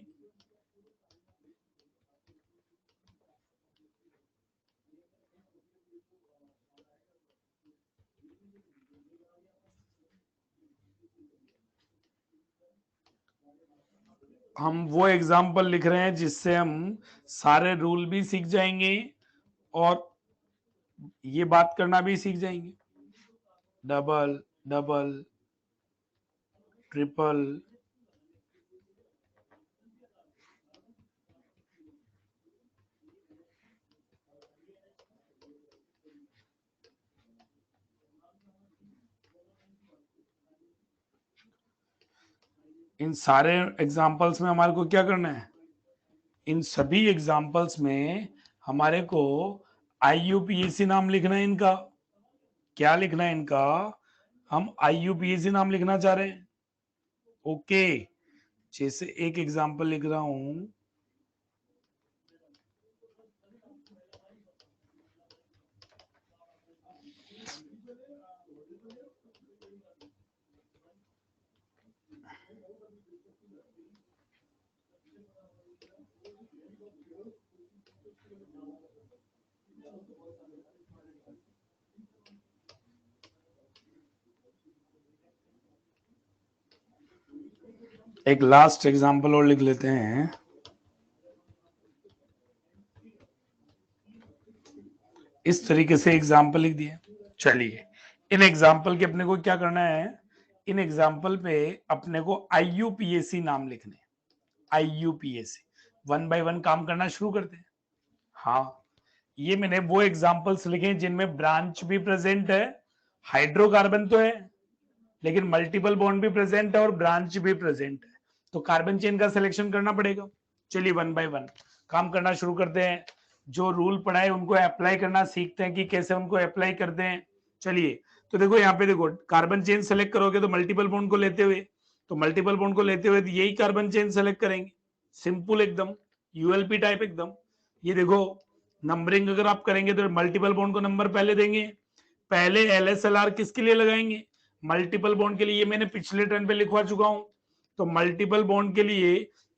A: हम वो एग्जाम्पल लिख रहे हैं जिससे हम सारे रूल भी सीख जाएंगे और ये बात करना भी सीख जाएंगे। डबल, डबल, ट्रिपल, इन सारे एग्जाम्पल्स में हमारे को क्या करना है, इन सभी एग्जाम्पल्स में हमारे को आईयूपीएसी नाम लिखना है इनका। क्या लिखना है इनका, हम आईयूपीएसी नाम लिखना चाह रहे हैं। ओके, जैसे एक एग्जाम्पल लिख रहा हूं, एक लास्ट एग्जाम्पल और लिख लेते हैं। इस तरीके से एग्जाम्पल लिख दिए। चलिए, इन एग्जाम्पल के अपने को क्या करना है, इन एग्जाम्पल पे अपने को आईयूपीएसी नाम लिखने, आईयूपीएसी। वन बाय वन काम करना शुरू करते हैं। हाँ, ये मैंने वो एग्जाम्पल्स लिखे जिनमें ब्रांच भी प्रेजेंट है, हाइड्रोकार्बन तो है लेकिन मल्टीपल बॉन्ड भी प्रेजेंट है और ब्रांच भी प्रेजेंट है, तो कार्बन चेन का सिलेक्शन करना पड़ेगा। चलिए वन बाय वन काम करना शुरू करते हैं। जो रूल पढ़ाए उनको अप्लाई करना सीखते हैं कि कैसे उनको अप्लाई करते हैं। चलिए, तो देखो यहाँ पे देखो, कार्बन चेन सेलेक्ट करोगे तो मल्टीपल बॉन्ड को लेते हुए, तो मल्टीपल बॉन्ड को लेते हुए तो यही कार्बन चेन सेलेक्ट करेंगे, सिंपल एकदम, यूएलपी टाइप एकदम। ये देखो नंबरिंग अगर आप करेंगे तो मल्टीपल बॉन्ड को नंबर पहले देंगे, पहले एलएसएलआर किसके लिए लगाएंगे, मल्टीपल बॉन्ड के लिए। मैंने पिछले टर्न पे लिखवा चुका हूं, तो मल्टीपल बॉन्ड के लिए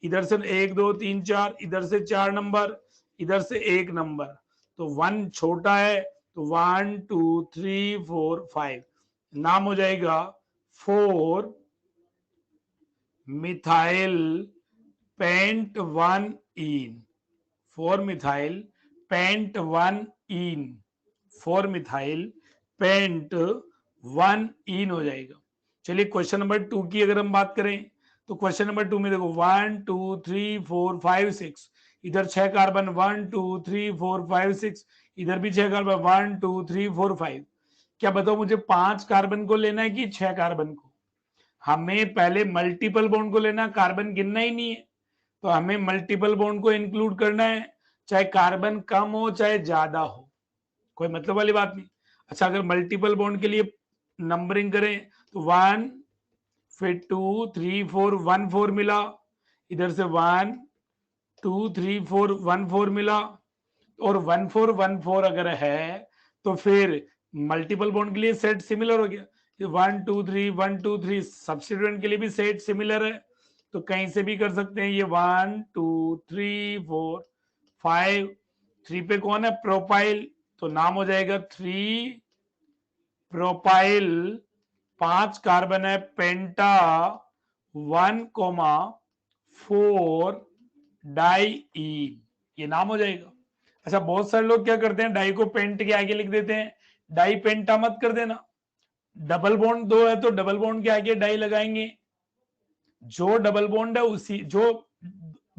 A: इधर से 1 2 3 4, इधर से 4 नंबर, इधर से 1 नंबर, तो 1 छोटा है तो 1 2 3 4 5, नाम हो जाएगा 4 मिथाइल पेंट 1 इन, 4 मिथाइल पेंट 1 इन, 4 मिथाइल पेंट 1 इन हो जाएगा। चलिए क्वेश्चन नंबर 2 की अगर हम बात करें तो क्वेश्चन नंबर 2 में देखो 1 2 3 4 5 6, इधर 6 कार्बन 1 2 3 4 5 6, इधर भी 6 कार्बन 1 2 3 4 5। क्या बताओ मुझे 5 कार्बन को लेना है कि 6 कार्बन को, हमें पहले मल्टीपल बॉन्ड को लेना, कार्बन गिनना ही नहीं है, तो हमें मल्टीपल बॉन्ड को इंक्लूड करना है, चाहे कार्बन कम हो चाहे ज्यादा हो, कोई मतलब वाली बात नहीं। अच्छा, अगर मल्टीपल बॉन्ड के लिए नंबरिंग करें तो 1 फिर 2 3 4 1 4 मिला, इधर से 1 2 3 4 1 4 मिला, और 1 4 1 4 अगर है तो फिर मल्टीपल बॉन्ड के लिए सेट सिमिलर हो गया, 1 2 3 1 2 3, सब्स्टिट्यूएंट के लिए भी सेट सिमिलर है, तो कहीं से भी कर सकते हैं। ये 1 2 3 4 5, 3 पे कौन है? प्रोपाइल, तो नाम हो जाएगा 3 प्रोपाइल। 5 कार्बन है पेंटा 1,4 डाईईन, ये नाम हो जाएगा। अच्छा, बहुत सारे लोग क्या करते हैं, डाई को पेंट के आगे लिख देते हैं। डाई पेंटा मत कर देना। डबल बॉन्ड दो है तो डबल बॉन्ड के आगे डाई लगाएंगे। जो डबल बॉन्ड है उसी, जो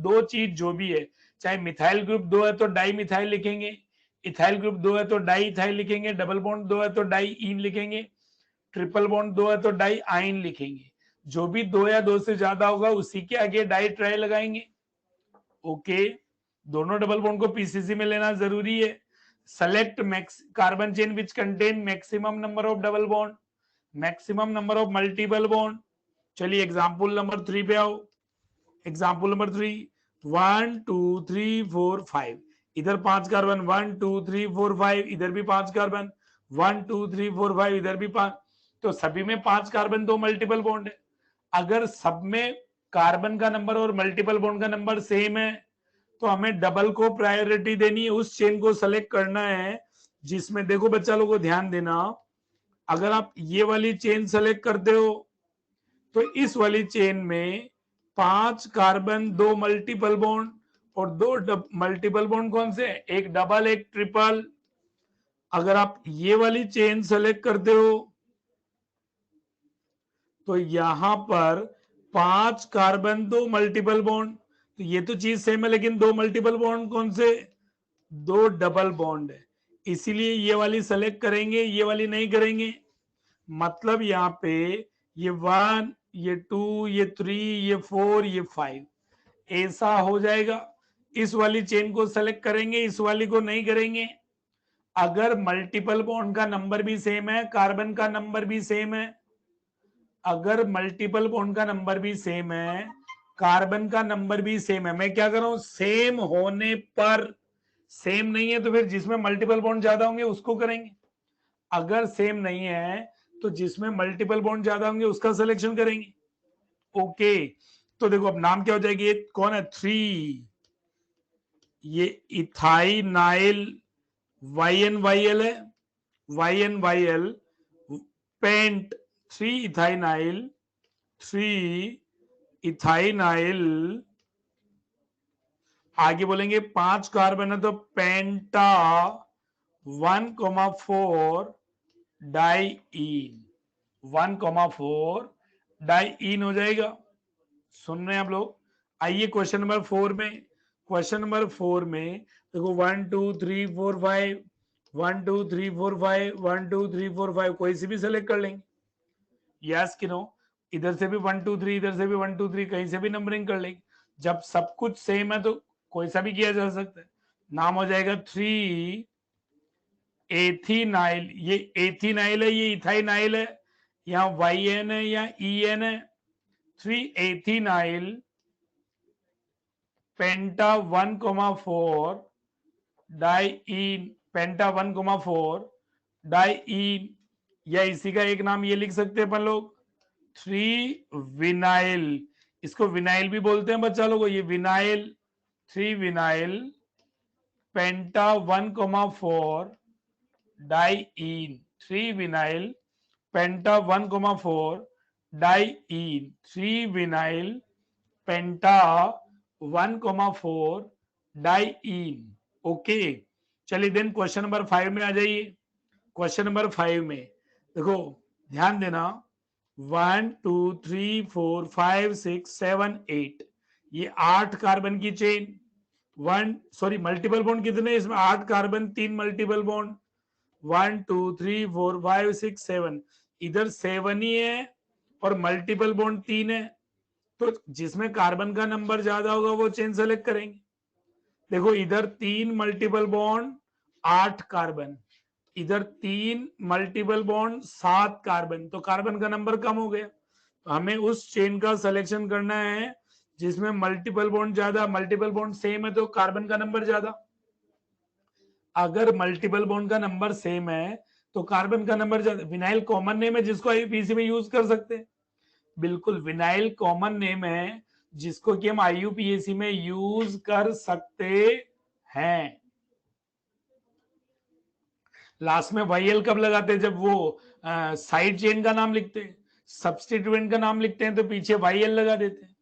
A: दो चीज जो भी है, चाहे मिथाइल ग्रुप दो है तो डाई मिथाइल लिखेंगे, इथाइल ग्रुप दो है तो डाई इथाइल लिखेंगे, डबल बॉन्ड दो है तो डाई इन लिखेंगे, ट्रिपल बॉन्ड दो है तो डाई आइन लिखेंगे। जो भी दो या दो से ज्यादा होगा उसी के आगे डाई ट्राई लगाएंगे। ओके, दोनों डबल बॉन्ड को पीसीसी में लेना जरूरी है। Select max carbon chain which contain maximum number of double bond, maximum number of multiple bond. चलिए एग्जांपल नंबर 3 पे आओ। एग्जांपल नंबर 3, 1 2 3 4 5, इधर 5 कार्बन, 1 2 3 4 5, इधर भी 5 कार्बन, 1 2 3 4 5, इधर भी 5। तो सभी में 5 कार्बन, दो मल्टीपल बॉन्ड है। अगर सब में कार्बन का नंबर और मल्टीपल बॉन्ड का नंबर सेम है तो हमें डबल को प्रायोरिटी देनी है, उस चेन को सेलेक्ट करना है जिसमें, देखो बच्चा लोगों को ध्यान देना, अगर आप ये वाली चेन सेलेक्ट करते हो तो इस वाली चेन में 5 कार्बन, दो मल्टीपल बॉन्ड और दो मल्टीपल बॉन्ड कौन से? एक डबल एक ट्रिपल। अगर आप ये वाली चेन सेलेक्ट करते हो तो यहां पर 5 कार्बन, दो मल्टीपल बॉन्ड, तो ये तो चीज सेम है लेकिन दो मल्टीपल बॉन्ड कौन से? दो डबल बॉन्ड है, इसीलिए ये वाली सेलेक्ट करेंगे, ये वाली नहीं करेंगे। मतलब यहाँ पे ये 1, ये 2, ये 3, ये 4, ये 5 ऐसा हो जाएगा। इस वाली चेन को सेलेक्ट करेंगे, इस वाली को नहीं करेंगे। अगर मल्टीपल बॉन्ड का नंबर भी सेम है, कार्बन का नंबर भी सेम है, अगर मल्टीपल बॉन्ड का नंबर भी सेम है, कार्बन का नंबर भी सेम है, मैं क्या कर रहा हूं, सेम होने पर, सेम नहीं है तो फिर जिसमें मल्टीपल बॉन्ड ज्यादा होंगे उसको करेंगे। अगर सेम नहीं है तो जिसमें मल्टीपल बॉन्ड ज्यादा होंगे उसका सिलेक्शन करेंगे। ओके, तो देखो अब नाम क्या हो जाएगी, ये कौन है? 3, ये ethynyl, Y N Y L है, Y N Y L, pent 3 ethynyl, 3 ethynyl, आगे बोलेंगे 5 कार्बन है तो पेंटा 1,4 डाईईन, 1,4 डाईईन हो जाएगा। सुन रहे हैं आप लोग? आइए क्वेश्चन नंबर 4 में। क्वेश्चन नंबर 4 में देखो 1 2 3 4 5, 1 2 3 4 5, 1 2 3 4 5, कोई सी भी सेलेक्ट कर लेंगे। यस कि नो? इधर से भी 1 2 3, इधर से भी 1 2 3, कहीं से भी नंबरिंग कर लेंगे। जब सब कुछ सेम है तो कोई सा भी किया जा सकता है। नाम हो जाएगा 3 एथीनाइल, ये एथीनाइल है, ये इथाइनाइल है, यहाँ वाई एन है या ई एन है। 3 एथीनाइल पेंटा 1,4 डाईईन, पेंटा 1,4 डाईईन, या इसी का एक नाम ये लिख सकते हैं अपन लोग 3 विनाइल, इसको विनाइल भी बोलते हैं बच्चा लोगों, ये विनाइल, 3 विनाइल पेंटा 1,4 डाईईन, 3 विनाइल पेंटा 1,4 डाईईन, 3 विनाइल पेंटा 1,4 डाईईन। ओके, चलिए देन क्वेश्चन नंबर 5 में आ जाइए। क्वेश्चन नंबर 5 में देखो, ध्यान देना, 1 2 3 4 5 6 7 8, ये 8 कार्बन की चेन, मल्टीपल बॉन्ड कितने इसमें? 8 कार्बन, 3 मल्टीपल बॉन्ड, 1 2 3 4 5 6 7, इधर 7 ही है और मल्टीपल बॉन्ड 3 है, तो जिसमें कार्बन का नंबर ज्यादा होगा वो चेन सेलेक्ट करेंगे। देखो इधर 3 मल्टीपल बॉन्ड 8 कार्बन, इधर 3 मल्टीपल बॉन्ड 7 कार्बन, तो कार्बन का नंबर कम हो गया, तो हमें उस चेन का सिलेक्शन करना है जिसमें मल्टीपल बॉन्ड ज्यादा, मल्टीपल बॉन्ड सेम है तो कार्बन का नंबर ज्यादा। अगर मल्टीपल बॉन्ड का नंबर सेम है तो कार्बन का नंबर ज्यादा। विनाइल कॉमन नेम है जिसको आईपीसी में यूज कर सकते हैं, बिल्कुल विनाइल कॉमन नेम है जिसको कि हम IUPAC में यूज कर सकते हैं। लास्ट में YL कब लगाते हैं? जब वो साइड चेन का नाम लिखते हैं, सब्स्टिट्यूएंट का नाम लिखते हैं तो पीछे YL लगा देते हैं।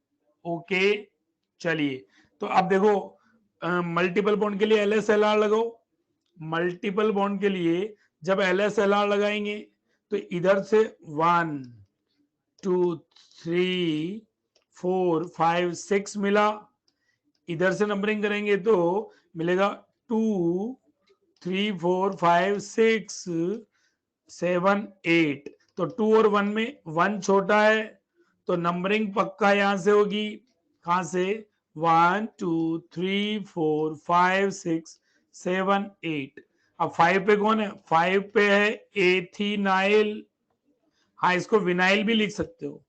A: ओके, चलिए तो अब देखो मल्टीपल बॉन्ड के लिए LSLR लगाओ। मल्टीपल बॉन्ड के लिए जब LSLR लगाएंगे तो इधर से 1 2 3 4 5 6 मिला, इधर से नंबरिंग करेंगे तो मिलेगा 2 3 4 5 6 7 8। तो 2 और 1 में 1 छोटा है, तो नंबरिंग पक्का यहां से होगी। कहां से? 1 2 3 4 5 6 7 8। अब 5 पे कौन है? 5 पे है एथिनाइल। हाँ, इसको विनाइल भी लिख सकते हो,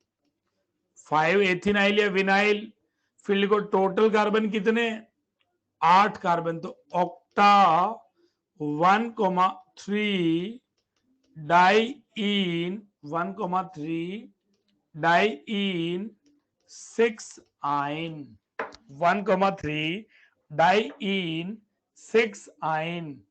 A: 5 एथिनाइल या विनाइल। फिर लिखो टोटल कार्बन कितने? 8 कार्बन, तो ऑक्टा 1,3 डाइईन 1,3 डाइईन 6 आइन 1,3 डाइईन 6 आइन।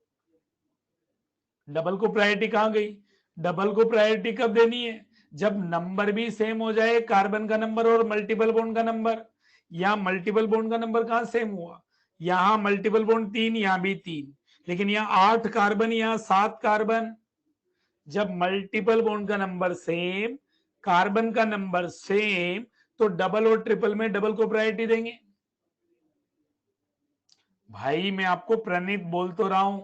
A: डबल को प्रायोरिटी कहां गई? डबल को प्रायोरिटी कब देनी है? जब नंबर भी सेम हो जाए, कार्बन का नंबर और मल्टीपल बॉन्ड का नंबर। यहां मल्टीपल बॉन्ड का नंबर कहां सेम हुआ? यहां मल्टीपल बॉन्ड 3, यहां भी 3, लेकिन यहां 8 कार्बन, यहां 7 कार्बन। जब मल्टीपल बॉन्ड का नंबर सेम, कार्बन का नंबर सेम, तो डबल और ट्रिपल में डबल को प्रायोरिटी देंगे। भाई मैं आपको प्रणीत बोल तो रहा हूं,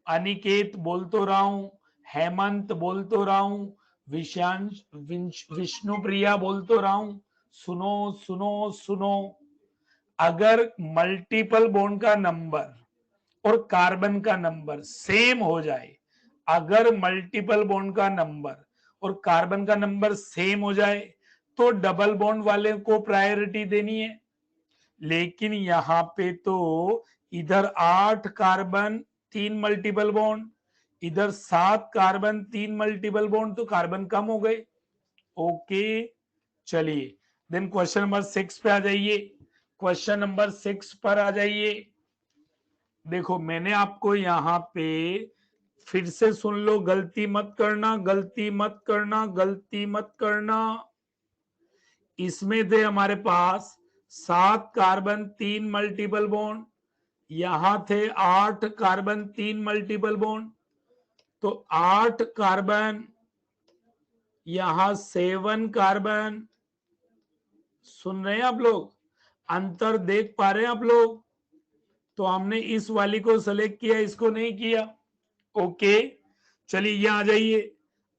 A: अनिकेत बोल तो रहा हूं, हेमंत बोल तो रहा हूं, विशांश विष्णु प्रिया बोल तो रहा हूं। सुनो सुनो सुनो, अगर मल्टीपल बॉन्ड का नंबर और कार्बन का नंबर सेम हो जाए, अगर मल्टीपल बॉन्ड का नंबर और कार्बन का नंबर सेम हो जाए तो डबल बॉन्ड वाले को प्रायोरिटी देनी है। लेकिन यहां पे तो इधर 8 कार्बन 3 मल्टीपल बॉन्ड, इधर 7 कार्बन 3 मल्टीपल बॉन्ड, तो कार्बन कम हो गए। ओके, चलिए देन क्वेश्चन नंबर 6 पे आ जाइए। क्वेश्चन नंबर 6 पर आ जाइए। देखो मैंने आपको यहां पे फिर से सुन लो, गलती मत करना, गलती मत करना, गलती मत करना। इसमें थे हमारे पास 7 कार्बन 3 मल्टीपल बॉन्ड, यहां थे 8 कार्बन 3 मल्टीपल बॉन्ड, तो 8 कार्बन, यहां 7 कार्बन। सुन रहे हैं आप लोग? अंतर देख पा रहे हैं आप लोग? तो हमने इस वाली को सेलेक्ट किया, इसको नहीं किया। ओके, चलिए ये आ जाइए।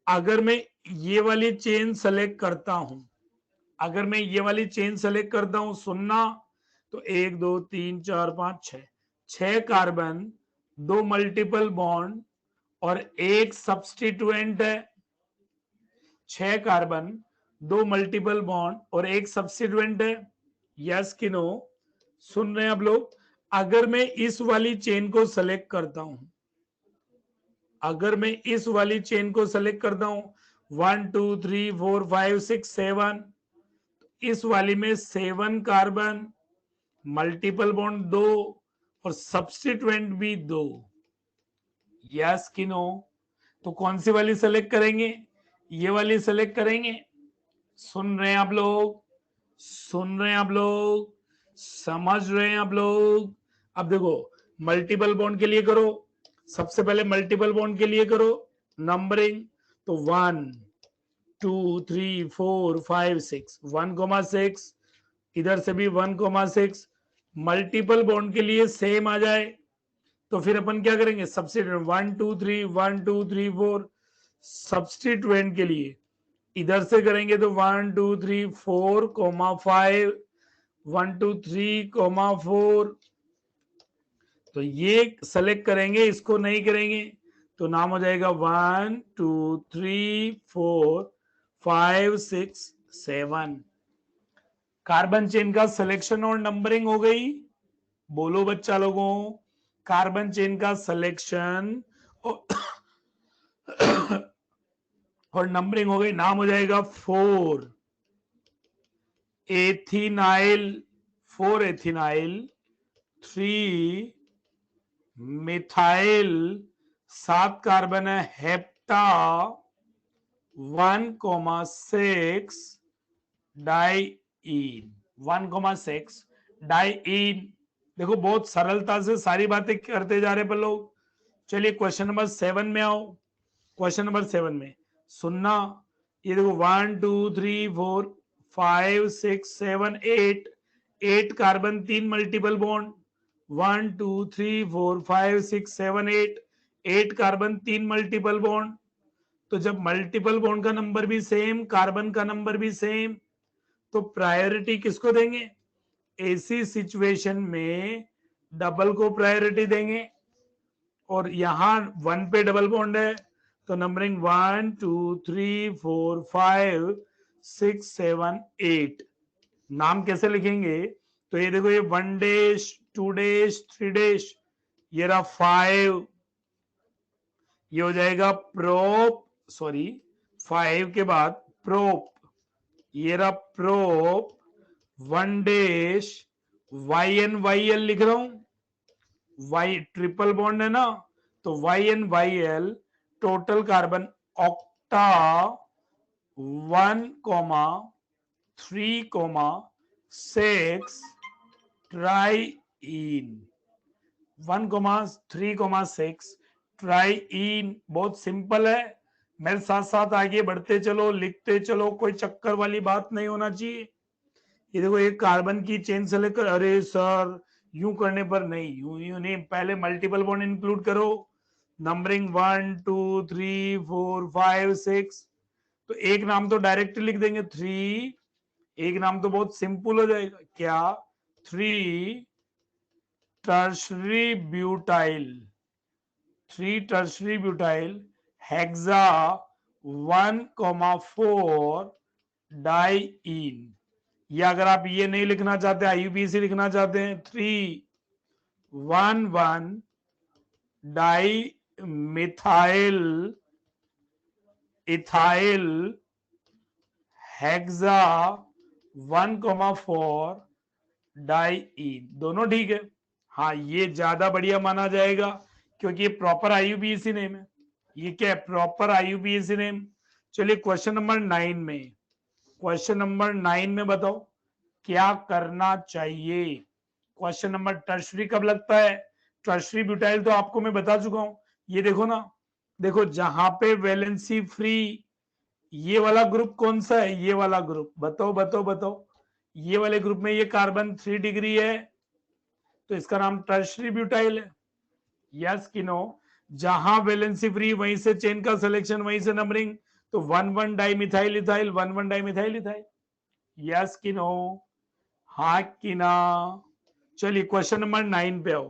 A: अगर मैं ये वाली चेन सेलेक्ट करता हूं, अगर मैं ये वाली चेन सेलेक्ट करता हूं, सुनना, तो 1 2 3 4 5 6, 6 कार्बन 2 मल्टीपल बॉन्ड और एक सब्स्टिट्यूएंट है। 6 कार्बन 2 मल्टीपल बॉन्ड और एक सब्स्टिट्यूएंट है। यस कि नो? सुन रहे हैं आप लोग? अगर मैं इस वाली चेन को सेलेक्ट करता हूं, अगर मैं इस वाली चेन को सेलेक्ट करता हूं 1 2 3 4 5 6 7, इस वाली में 7 कार्बन, मल्टीपल बॉन्ड 2 और सब्स्टिट्यूएंट भी 2। यस कि नो? तो कौन सी वाली सेलेक्ट करेंगे? ये वाली सेलेक्ट करेंगे। सुन रहे हैं आप लोग? सुन रहे हैं आप लोग? समझ रहे हैं आप लोग? अब देखो मल्टीपल बॉन्ड के लिए करो, सबसे पहले मल्टीपल बॉन्ड के लिए करो नंबरिंग, तो 1 2 3 4 5 6, 1,6, इधर से भी 1,6। मल्टीपल बॉन्ड के लिए सेम आ जाए तो फिर अपन क्या करेंगे? सब्स्टिट्यूएंट 1 2 3 1 2 3 4, सब्स्टिट्यूएंट के लिए इधर से करेंगे तो 1 2 3 4 5 1 2 3 4, तो ये सेलेक्ट करेंगे, इसको नहीं करेंगे तो नाम हो जाएगा 1 2 3 4 5 6 7। कार्बन चेन का सिलेक्शन और नंबरिंग हो गई। बोलो बच्चा लोगों, कार्बन चेन का सिलेक्शन और और नंबरिंग हो गई, नाम हो जाएगा 4। एथिनाइल 4 एथिनाइल 3 मिथाइल 7 कार्बन है हेप्टा 1,6 डाइईन 1,6 डाइईन। देखो बहुत सरलता से सारी बातें करते जा रहे पर लोग। चलिए क्वेश्चन नंबर 7 में आओ। क्वेश्चन नंबर 7 में सुनना, ये देखो 1 2 3 4 5 6 7 8 8 carbon 3 multiple bond 1 2 3 4 5 6 7 8 8 carbon 3 multiple bond. तो जब मल्टीपल बॉन्ड का नंबर भी सेम, कार्बन का नंबर भी सेम, तो प्रायोरिटी किसको देंगे? ऐसी सिचुएशन में डबल को प्रायोरिटी देंगे। और यहां 1 पे डबल बॉन्ड है तो नंबरिंग 1 2 3 4 5 6 7 8। नाम कैसे लिखेंगे? तो ये देखो, ये 1 डैश 2 डैश 3 डैश, ये रहा 5, ये हो जाएगा प्रोप, सॉरी 5 के बाद प्रोप, ये रहा prop 1 dash Y N Y L लिख रहा हूं, वाई ट्रिपल बॉन्ड है ना, तो Y N Y L total carbon octa 1,3,6 triene 1,3,6 triene. बहुत सिंपल है, मेरे साथ साथ आगे बढ़ते चलो, लिखते चलो, कोई चक्कर वाली बात नहीं होना चाहिए। ये देखो एक कार्बन की चेन से लेकर, अरे सर यूं करने पर नहीं, यूं नहीं, पहले मल्टीपल बॉन्ड इंक्लूड करो। नंबरिंग 1 2 3 4 5 6, तो एक नाम तो डायरेक्ट लिख देंगे 3, एक नाम तो बहुत सिंपल हो जाएगा, क्या? 3 tertiary butyl, 3 tertiary butyl hexa 1,4 diene. या अगर आप ये नहीं लिखना चाहते, आईयूपीएसी लिखना चाहते हैं, 3,1,1 di methyl ethyl hexa 1,4 diene. दोनों ठीक है। हाँ, ये ज्यादा बढ़िया माना जाएगा क्योंकि ये प्रॉपर आईयूपीएसी नेम है। ये क्या है? Proper IUPAC name. चलिए क्वेश्चन नंबर 9 में, क्वेश्चन नंबर 9 में बताओ क्या करना चाहिए। क्वेश्चन नंबर, टर्शरी कब लगता है? टर्शरी ब्यूटाइल तो आपको मैं बता चुका हूं। ये देखो ना, देखो जहां पे वैलेंसी फ्री, ये वाला ग्रुप कौन सा है? ये वाला ग्रुप, बताओ बताओ बताओ। ये वाले ग्रुप में ये कार्बन 3 डिग्री है तो इसका नाम टर्शरी ब्यूटाइल है। यस कि नो? जहां वैलेंसी फ्री वहीं से चेन का सिलेक्शन, वहीं से नंबरिंग, तो 1,1 di methyl ethyl 1,1 di methyl ethyl. Yes कि नो? हाँ कि ना? चलिए क्वेश्चन नंबर 9 पे आओ।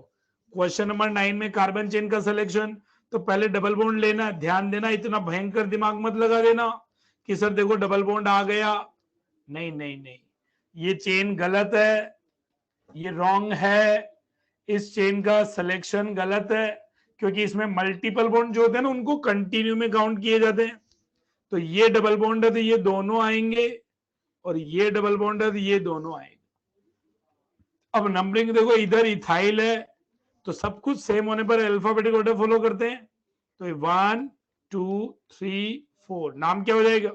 A: क्वेश्चन नंबर 9 में कार्बन चेन का सिलेक्शन, तो पहले डबल बॉन्ड लेना। ध्यान देना, इतना भयंकर दिमाग मत लगा देना कि सर देखो डबल बॉन्ड आ गया। नहीं नहीं नहीं, ये चेन गलत है, ये रॉन्ग है, इस चेन का सिलेक्शन गलत है, क्योंकि इसमें मल्टीपल बॉन्ड जो होते हैं ना उनको कंटिन्यू में काउंट किए जाते हैं। तो ये डबल बॉन्ड है तो ये दोनों आएंगे, और ये डबल बॉन्ड है तो ये दोनों आएंगे। अब नंबरिंग देखो, इधर इथाइल है तो सब कुछ सेम होने पर अल्फाबेटिक ऑर्डर फॉलो करते हैं। तो 1 2 3 4, नाम क्या हो जाएगा?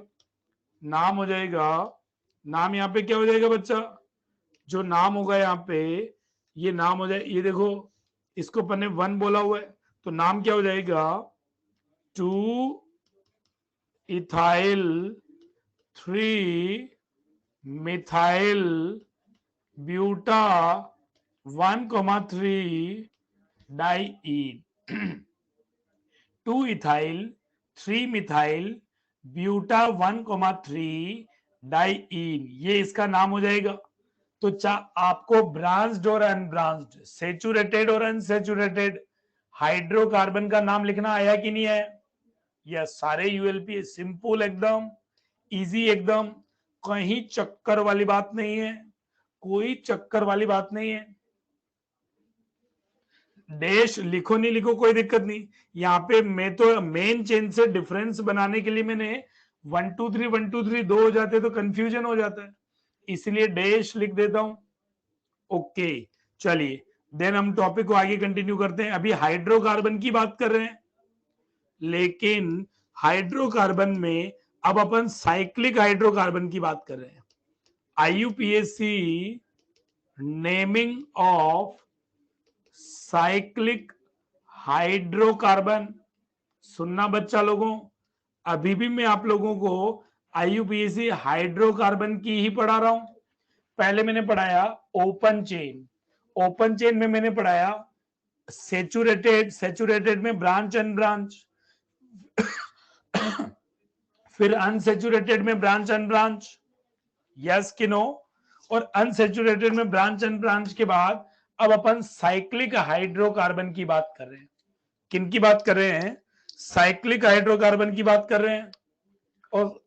A: नाम हो जाएगा, नाम यहाँ पे क्या हो जाएगा बच्चा? जो नाम होगा यहाँ पे, ये नाम हो जाए, ये देखो इसको अपन ने 1 बोला हुआ है तो नाम क्या हो जाएगा? 2 ethyl 3 methyl buta 1,3 diene 2 ethyl 3 methyl buta 1,3 diene, ये इसका नाम हो जाएगा। तो आपको ब्रांच्ड और अनब्रांच्ड, सेचुरेटेड और अनसेचुरेटेड हाइड्रोकार्बन का नाम लिखना आया कि नहीं है? यह सारे यूएलपी सिंपल, एकदम इजी, एकदम कहीं चक्कर वाली बात नहीं है, कोई चक्कर वाली बात नहीं है। डैश लिखो नहीं लिखो कोई दिक्कत नहीं। यहाँ पे मैं तो मेन चेन से डिफरेंस बनाने के लिए मैंने 1 2 3 1 2 3 2 हो जाते तो कंफ्यूजन हो जाता है, इसलिए डैश लिख देता हूं। ओके, चलिए देन हम टॉपिक को आगे कंटिन्यू करते हैं। अभी हाइड्रोकार्बन की बात कर रहे हैं, लेकिन हाइड्रोकार्बन में अब अपन साइक्लिक हाइड्रोकार्बन की बात कर रहे हैं। IUPAC naming of cyclic hydrocarbon. सुनना बच्चा लोगों, अभी भी मैं आप लोगों को आईयूपीएसी हाइड्रोकार्बन की ही पढ़ा रहा हूं। पहले मैंने पढ़ाया ओपन चेन, ओपन चेन में मैंने पढ़ाया सेचुरेटेड, सेचुरेटेड में ब्रांच एंड ब्रांच, फिर अनसेचुरेटेड में ब्रांच एंड ब्रांच, यस कि नो, और अनसेचुरेटेड में ब्रांच एंड ब्रांच के बाद अब अपन साइक्लिक हाइड्रोकार्बन की बात कर रहे हैं। किन की बात कर रहे हैं? साइक्लिक हाइड्रोकार्बन की बात कर रहे हैं। और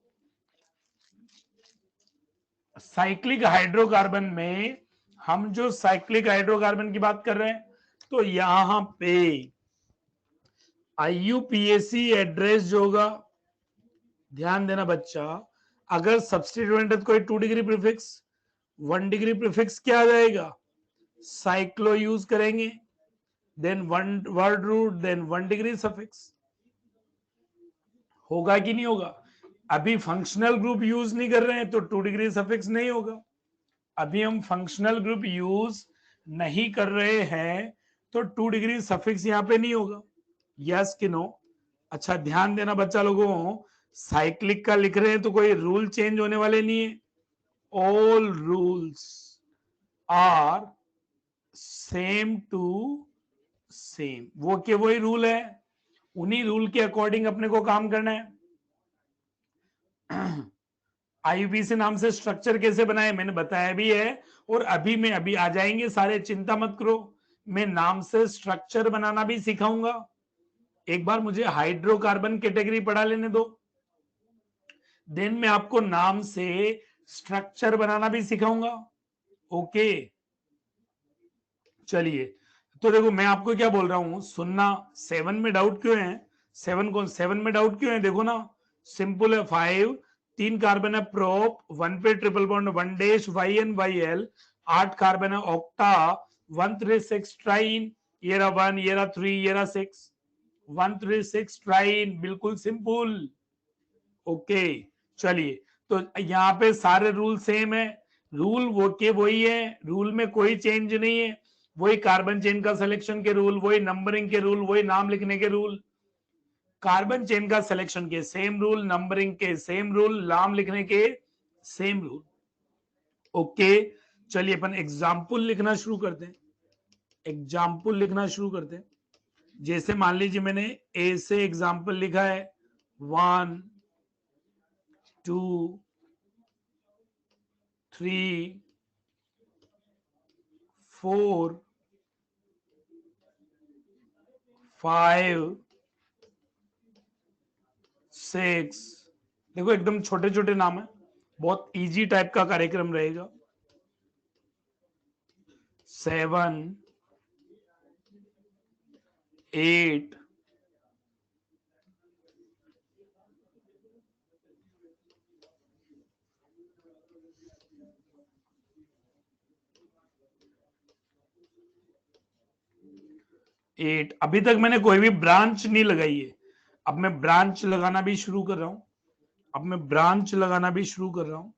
A: साइक्लिक हाइड्रोकार्बन में हम जो साइक्लिक हाइड्रोकार्बन की बात कर रहे हैं, तो यहां पे आईयूपीएसी एड्रेस जो होगा, ध्यान देना बच्चा, अगर सब्स्टिट्यूएंट है तो कोई 2 डिग्री प्रीफिक्स, 1 डिग्री प्रीफिक्स क्या आ जाएगा? साइक्लो यूज करेंगे, then one word root, then 1 degree suffix. होगा कि नहीं होगा? अभी फंक्शनल ग्रुप यूज नहीं कर रहे हैं तो 2 डिग्री सफिक्स नहीं होगा। अभी हम फंक्शनल ग्रुप यूज नहीं कर रहे हैं तो 2 डिग्री सफिक्स यहां पे नहीं होगा, यस कि नो? अच्छा ध्यान देना बच्चा लोगों, साइक्लिक का लिख रहे हैं तो कोई रूल चेंज होने वाले नहीं है। All rules are same to same, वो के वही रूल है, उन्हीं रूल के अकॉर्डिंग अपने को काम करना है। आईयूपीएसी नाम से स्ट्रक्चर कैसे बनाए मैंने बताया भी है, और अभी आ जाएंगे सारे, चिंता मत करो। मैं नाम से स्ट्रक्चर बनाना भी सिखाऊंगा। एक बार मुझे हाइड्रोकार्बन कैटेगरी पढ़ा लेने दो, देन मैं आपको नाम से स्ट्रक्चर बनाना भी सिखाऊंगा। ओके, चलिए तो देखो मैं आपको क्या बोल रहा हूं, सुनना। 7 में डाउट क्यों है? 7 में डाउट क्यों है? देखो ना, सिंपल है। 5 3 कार्बन है प्रोप, 1 पे triple bond 1 dash Y N Y L, 8 carbon है ऑक्टा, 136 ट्राइन, ये रहा 1, ये रहा 3, ये रहा 6, 136 ट्राइन, बिल्कुल सिंपल। ओके, चलिए तो यहाँ पे सारे रूल सेम है, रूल वो के वही है, रूल में कोई चेंज नहीं है, वही कार्बन चेन का सिलेक्शन के रूल, वही नंबरिंग के रूल, वही नाम लिखने के रूल। कार्बन चेन का सिलेक्शन के सेम रूल, नंबरिंग के सेम रूल, नाम लिखने के सेम रूल। ओके, चलिए अपन एग्जाम्पल लिखना शुरू करते हैं। एग्जाम्पल लिखना शुरू करते हैं। जैसे मान लीजिए मैंने ए से एग्जाम्पल लिखा है 1 2 3 4 5 6, देखो एकदम छोटे छोटे नाम है, बहुत इजी टाइप का कार्यक्रम रहेगा। 7 8 8। अभी तक मैंने कोई भी ब्रांच नहीं लगाई है, अब मैं ब्रांच लगाना भी शुरू कर रहा हूं। अब मैं ब्रांच लगाना भी शुरू कर रहा हूं।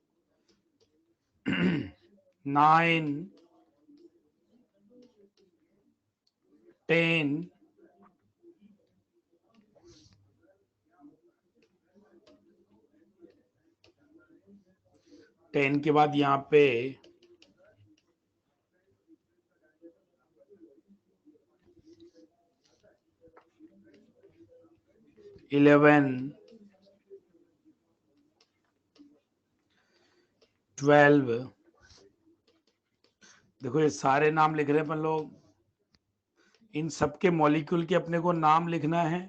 A: 9 10 10 के बाद यहां पे 11 12। देखो ये सारे नाम लिख रहे हैं अपन लोग, इन सबके मॉलिक्यूल के अपने को नाम लिखना है।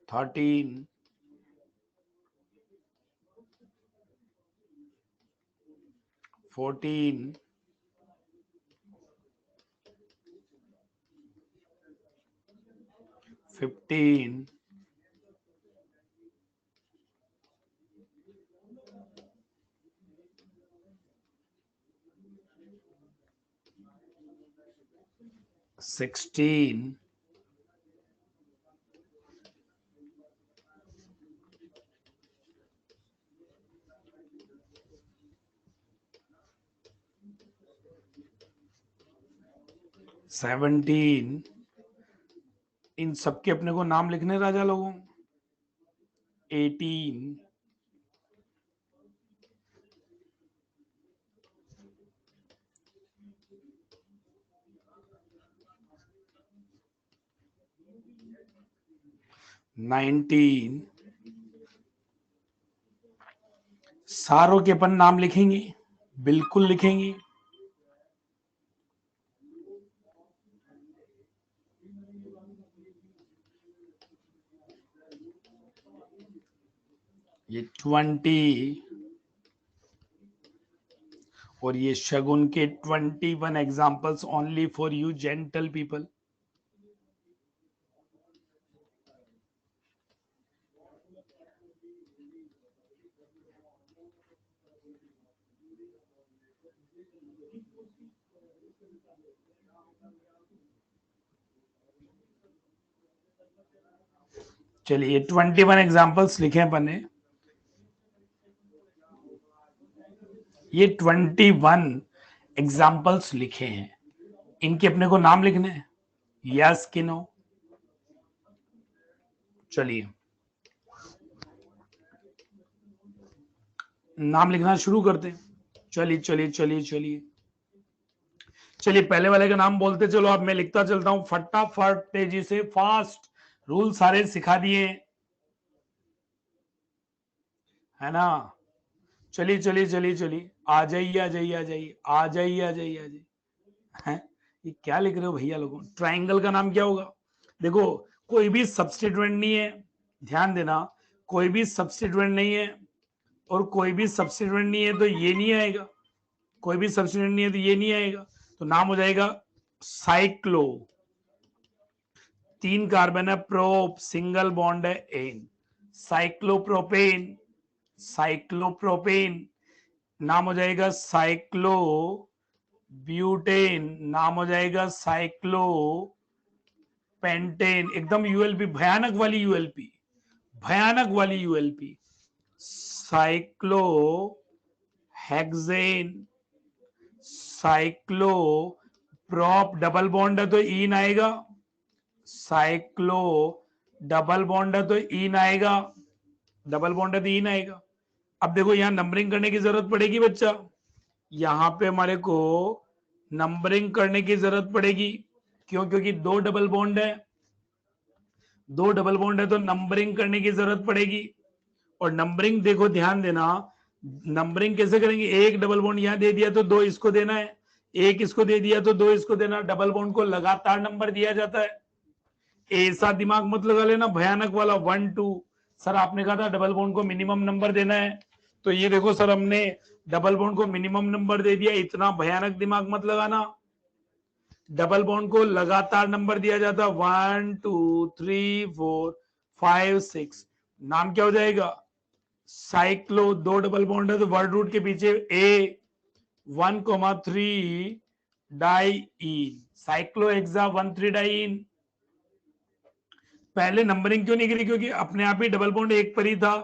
A: 13 14 15 16, 17, इन सबके अपने को नाम लिखने राजा लोगों। 18, 19, सारों के अपन नाम लिखेंगे, बिल्कुल लिखेंगे। ये 20 और ये शगुन के 21 examples only for you gentle people. चलिए 21 एग्जाम्पल्स लिखे अपन ने। ये 21 एग्जाम्पल्स लिखे हैं, इनके अपने को नाम लिखने हैं, यस कि नो? चलिए नाम लिखना शुरू करते हैं। चलिए चलिए चलिए चलिए चलिए पहले वाले का नाम बोलते चलो, अब मैं लिखता चलता हूं फटाफट तेजी से, फास्ट। रूल सारे सिखा दिए है ना। चलिए चलिए चलिए चलिए, आ जाइए आ जाइए आ जाइए आ जाइए आ जाइए आ जाइए। हैं, ये क्या लिख रहे हो भैया लोगों? ट्राइंगल का नाम क्या होगा? देखो कोई भी सब्स्टिट्यूएंट नहीं है, ध्यान देना, कोई भी सब्स्टिट्यूएंट नहीं है, और कोई भी सब्स्टिट्यूएंट नहीं है तो ये नहीं आएगा, कोई भी सब्स्टिट्यूएंट नहीं है तो ये नहीं आएगा, तो नाम हो जाएगा साइक्लो। 3 कार्बन है, प्रोप, सिंगल बॉन्ड है एन, साइक्लोप्रोपेन, साइक्लोप्रोपेन। नाम हो जाएगा साइक्लो ब्यूटेन, नाम हो जाएगा साइक्लो पेंटेन। एकदम यूएलपी, भयानक वाली यूएलपी, भयानक वाली यूएलपी। Cyclo hexane, cyclo prop, double bond है तो ईन आएगा, साइक्लो डबल बॉन्ड है तो ईन आएगा, डबल बॉन्ड है तो ईन आएगा। अब देखो यहां नंबरिंग करने की जरूरत पड़ेगी बच्चा, यहां पे हमारे को नंबरिंग करने की जरूरत पड़ेगी। क्यों? क्योंकि 2 डबल बॉन्ड है, 2 डबल बॉन्ड है तो नंबरिंग करने की जरूरत पड़ेगी। और नंबरिंग देखो ध्यान देना, नंबरिंग कैसे करेंगे? एक डबल बॉन्ड यहां दे दिया तो 2 इसको देना है, एक इसको दे दिया तो 2 इसको देना। डबल बॉन्ड को लगातार नंबर दिया जाता है। ऐसा दिमाग मत लगा लेना भयानक वाला 1 2। सर आपने कहा था डबल बॉन्ड को मिनिमम नंबर देना है, तो ये देखो सर हमने डबल बॉन्ड को मिनिमम नंबर दे दिया। इतना भयानक दिमाग मत लगाना, डबल बॉन्ड को लगातार नंबर दिया जाता, 1 2 3 4 5 6। नाम क्या हो जाएगा? साइक्लो। 2 डबल बॉन्ड है तो वर्ड रूट के पीछे ए, 1,3 डाइईन, साइक्लोहेक्सा 1,3 डाइईन। पहले नंबरिंग क्यों नहीं करी? क्योंकि अपने आप ही डबल बॉन्ड एक पर ही था,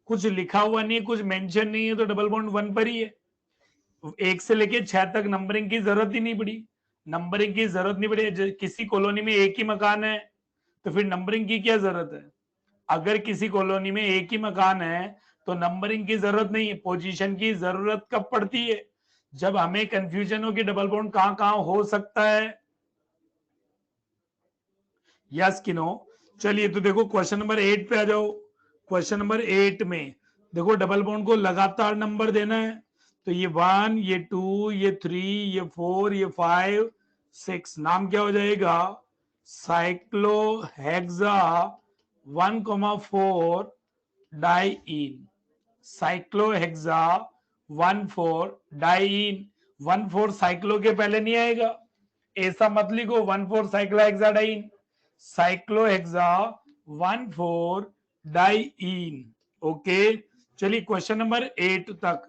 A: कुछ लिखा हुआ नहीं है, कुछ मेंशन नहीं है, तो डबल बॉन्ड 1 पर ही है। 1 से लेके 6 तक नंबरिंग की जरूरत ही नहीं पड़ी, नंबरिंग की जरूरत नहीं पड़ी। किसी कॉलोनी में एक ही मकान है तो फिर नंबरिंग की क्या जरूरत है? अगर किसी कॉलोनी में एक ही मकान है तो नंबरिंग की जरूरत नहीं है। पोजीशन की जरूरत कब पड़ती है? जब हमें कंफ्यूजन हो कि डबल बॉन्ड कहां कहां हो सकता है। यस कि नो? चलिए तो देखो क्वेश्चन नंबर 8 पे आ जाओ। क्वेश्चन नंबर 8 में देखो डबल बॉन्ड को लगातार नंबर देना है, तो ये 1, ये 2, ये 3, ये 4, ये 5 6। नाम क्या हो जाएगा? साइक्लोहेक्सा 1,4 डाइईन, साइक्लोहेक्सा 1,4 डाइईन। 1,4 साइक्लो के पहले नहीं आएगा, ऐसा मत लिखो 1,4 साइक्लोहेक्साडाइन, साइक्लोहेक्सा 1,4 डाइईन। ओके चलिए क्वेश्चन नंबर 8 तक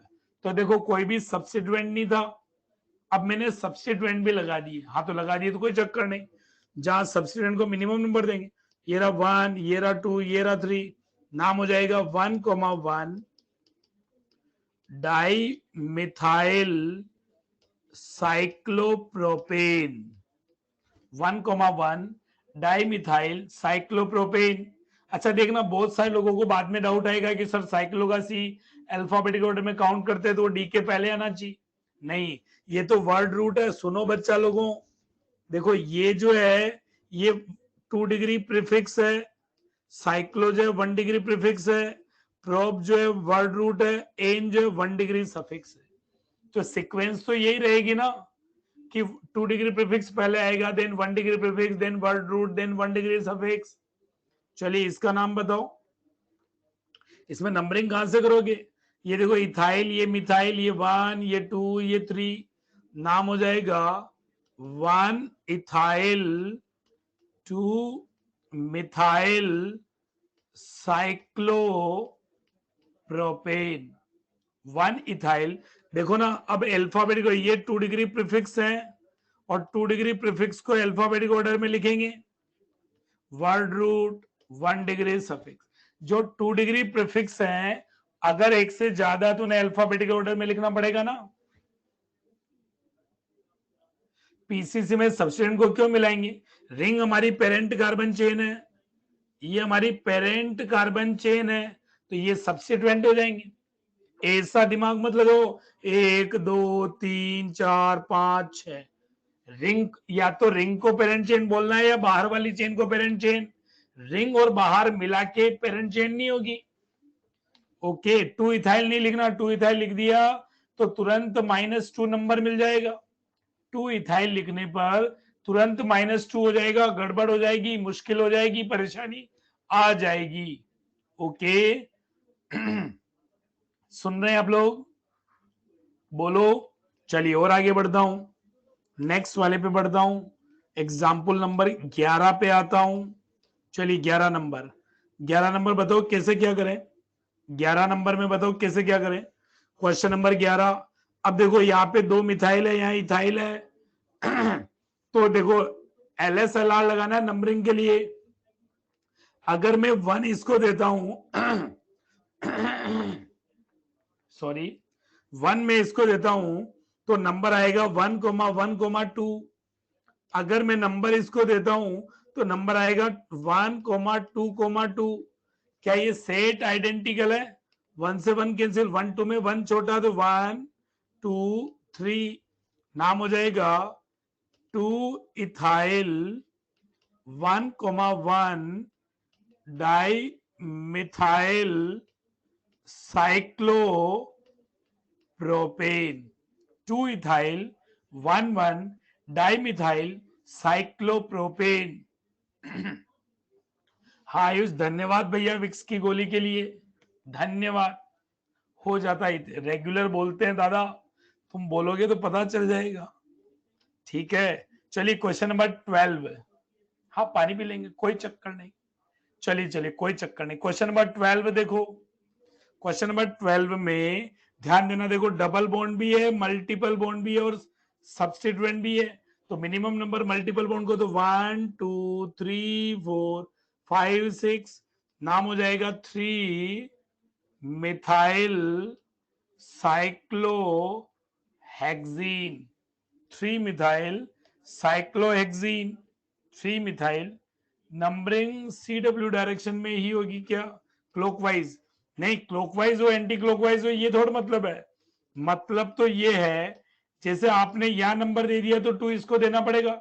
A: तो देखो कोई भी सब्स्टिट्यूएंट नहीं था, अब मैंने सब्स्टिट्यूएंट भी लगा दिए, हाँ तो लगा दिए तो कोई चक्कर नहीं, जहां सब्स्टिट्यूएंट को मिनिमम नंबर देंगे, ये रहा 1, ये रहा 2, ये रहा 3, नाम हो जाएगा 1,1 di methyl cyclopropane, 1,1 di methyl cyclopropane. अच्छा देखना, बहुत सारे लोगों को बाद में डाउट आएगा कि सर साइक्लो का सी अल्फाबेटिक ऑर्डर में काउंट करते हैं तो डी के पहले आना चाहिए, नहीं, ये तो वर्ड रूट है। सुनो बच्चा लोगों, देखो ये जो है ये 2 डिग्री प्रीफिक्स है, साइक्लो जो है 1 डिग्री प्रीफिक्स है, प्रोब जो है वर्ड रूट है, एन जो है 1 डिग्री सफिक्स है, तो सीक्वेंस तो यही रहेगी ना कि 2 डिग्री प्रीफिक्स पहले आएगा, then 1 degree prefix, then word root, then 1 degree suffix. चलिए इसका नाम बताओ, इसमें नंबरिंग कहां से करोगे, ये देखो इथाइल, ये मिथाइल, ये 1, ये 2, ये 3, नाम हो जाएगा 1 इथाइल 2 मिथाइल साइक्लोप्रोपेन, 1 इथाइल। देखो ना अब अल्फाबेटिक, ये 2 डिग्री प्रीफिक्स है और 2 डिग्री प्रीफिक्स को अल्फाबेटिक ऑर्डर में लिखेंगे, वर्ड रूट 1 डिग्री सफिक्स। जो 2 डिग्री प्रीफिक्स है अगर एक से ज्यादा तो उन्हें अल्फाबेटिक ऑर्डर में लिखना पड़ेगा ना। पीसीसी में सब्स्टिट्यूएंट को क्यों मिलाएंगे, रिंग हमारी पेरेंट कार्बन चेन है, ये हमारी पेरेंट कार्बन चेन है, तो ये सब्स्टिट्यूएंट हो जाएंगे। ऐसा दिमाग मत लगाओ 1 2 3 4 5 6, रिंग या तो रिंग को पेरेंट चेन बोलना है या बाहर वाली चेन को पेरेंट चेन, रिंग और बाहर मिला के पेरेंट चेन नहीं होगी। ओके 2 इथाइल नहीं लिखना, 2 इथाइल लिख दिया तो तुरंत -2 नंबर मिल जाएगा, 2 इथाइल लिखने पर तुरंत -2 हो जाएगा, गड़बड़ हो जाएगी, मुश्किल हो जाएगी, परेशानी आ जाएगी। ओके सुन रहे हैं आप लोग, बोलो। चलिए और आगे बढ़ता हूं, नेक्स्ट वाले पे बढ़ता हूं, एग्जाम्पल नंबर 11 पे आता हूं। चलिए 11 नंबर, 11 नंबर बताओ कैसे क्या करें, 11 नंबर में बताओ कैसे क्या करें। क्वेश्चन नंबर 11, अब देखो यहाँ पे 2 मिथाइल है, यहाँ इथाइल है तो देखो LSLR लगाना है नंबरिंग के लिए, अगर मैं 1 इसको देता हूं सॉरी 1 में इसको देता हूं तो नंबर आएगा 1,1,2, अगर मैं नंबर इसको देता हूं तो नंबर आएगा 1,2,2। क्या ये सेट आइडेंटिकल है, 1 से 1 कैंसिल, 1 2 में 1 छोटा तो 1 2 3, नाम हो जाएगा 2 ethyl 1,1 di methyl cyclopropane, 2 ethyl 1,1 dimethyl cyclopropane. हाँ आयुष धन्यवाद भैया विक्स की गोली के लिए, धन्यवाद। हो जाता है, रेगुलर बोलते हैं दादा, तुम बोलोगे तो पता चल जाएगा, ठीक है। चलिए क्वेश्चन नंबर 12, हाँ पानी पी लेंगे कोई चक्कर नहीं, चलिए चलिए कोई चक्कर नहीं। क्वेश्चन नंबर 12 देखो, क्वेश्चन नंबर 12 में ध्यान देना, देखो डबल बॉन्ड भी है, मल्टीपल बॉन्ड भी है और सब्स्टिट्यूएंट भी है, तो मिनिमम नंबर मल्टीपल बॉन्ड को तो 1 2 3 4 5 6, नाम हो जाएगा 3 methyl cyclohexene, 3 methyl cyclohexene, 3 methyl. Numbering CW direction में ही होगी क्या, क्लॉकवाइज नहीं, क्लॉकवाइज हो एंटी क्लॉकवाइज हो ये थोड़ा मतलब है, मतलब तो ये है जैसे आपने यहां नंबर दे दिया तो 2 इसको देना पड़ेगा,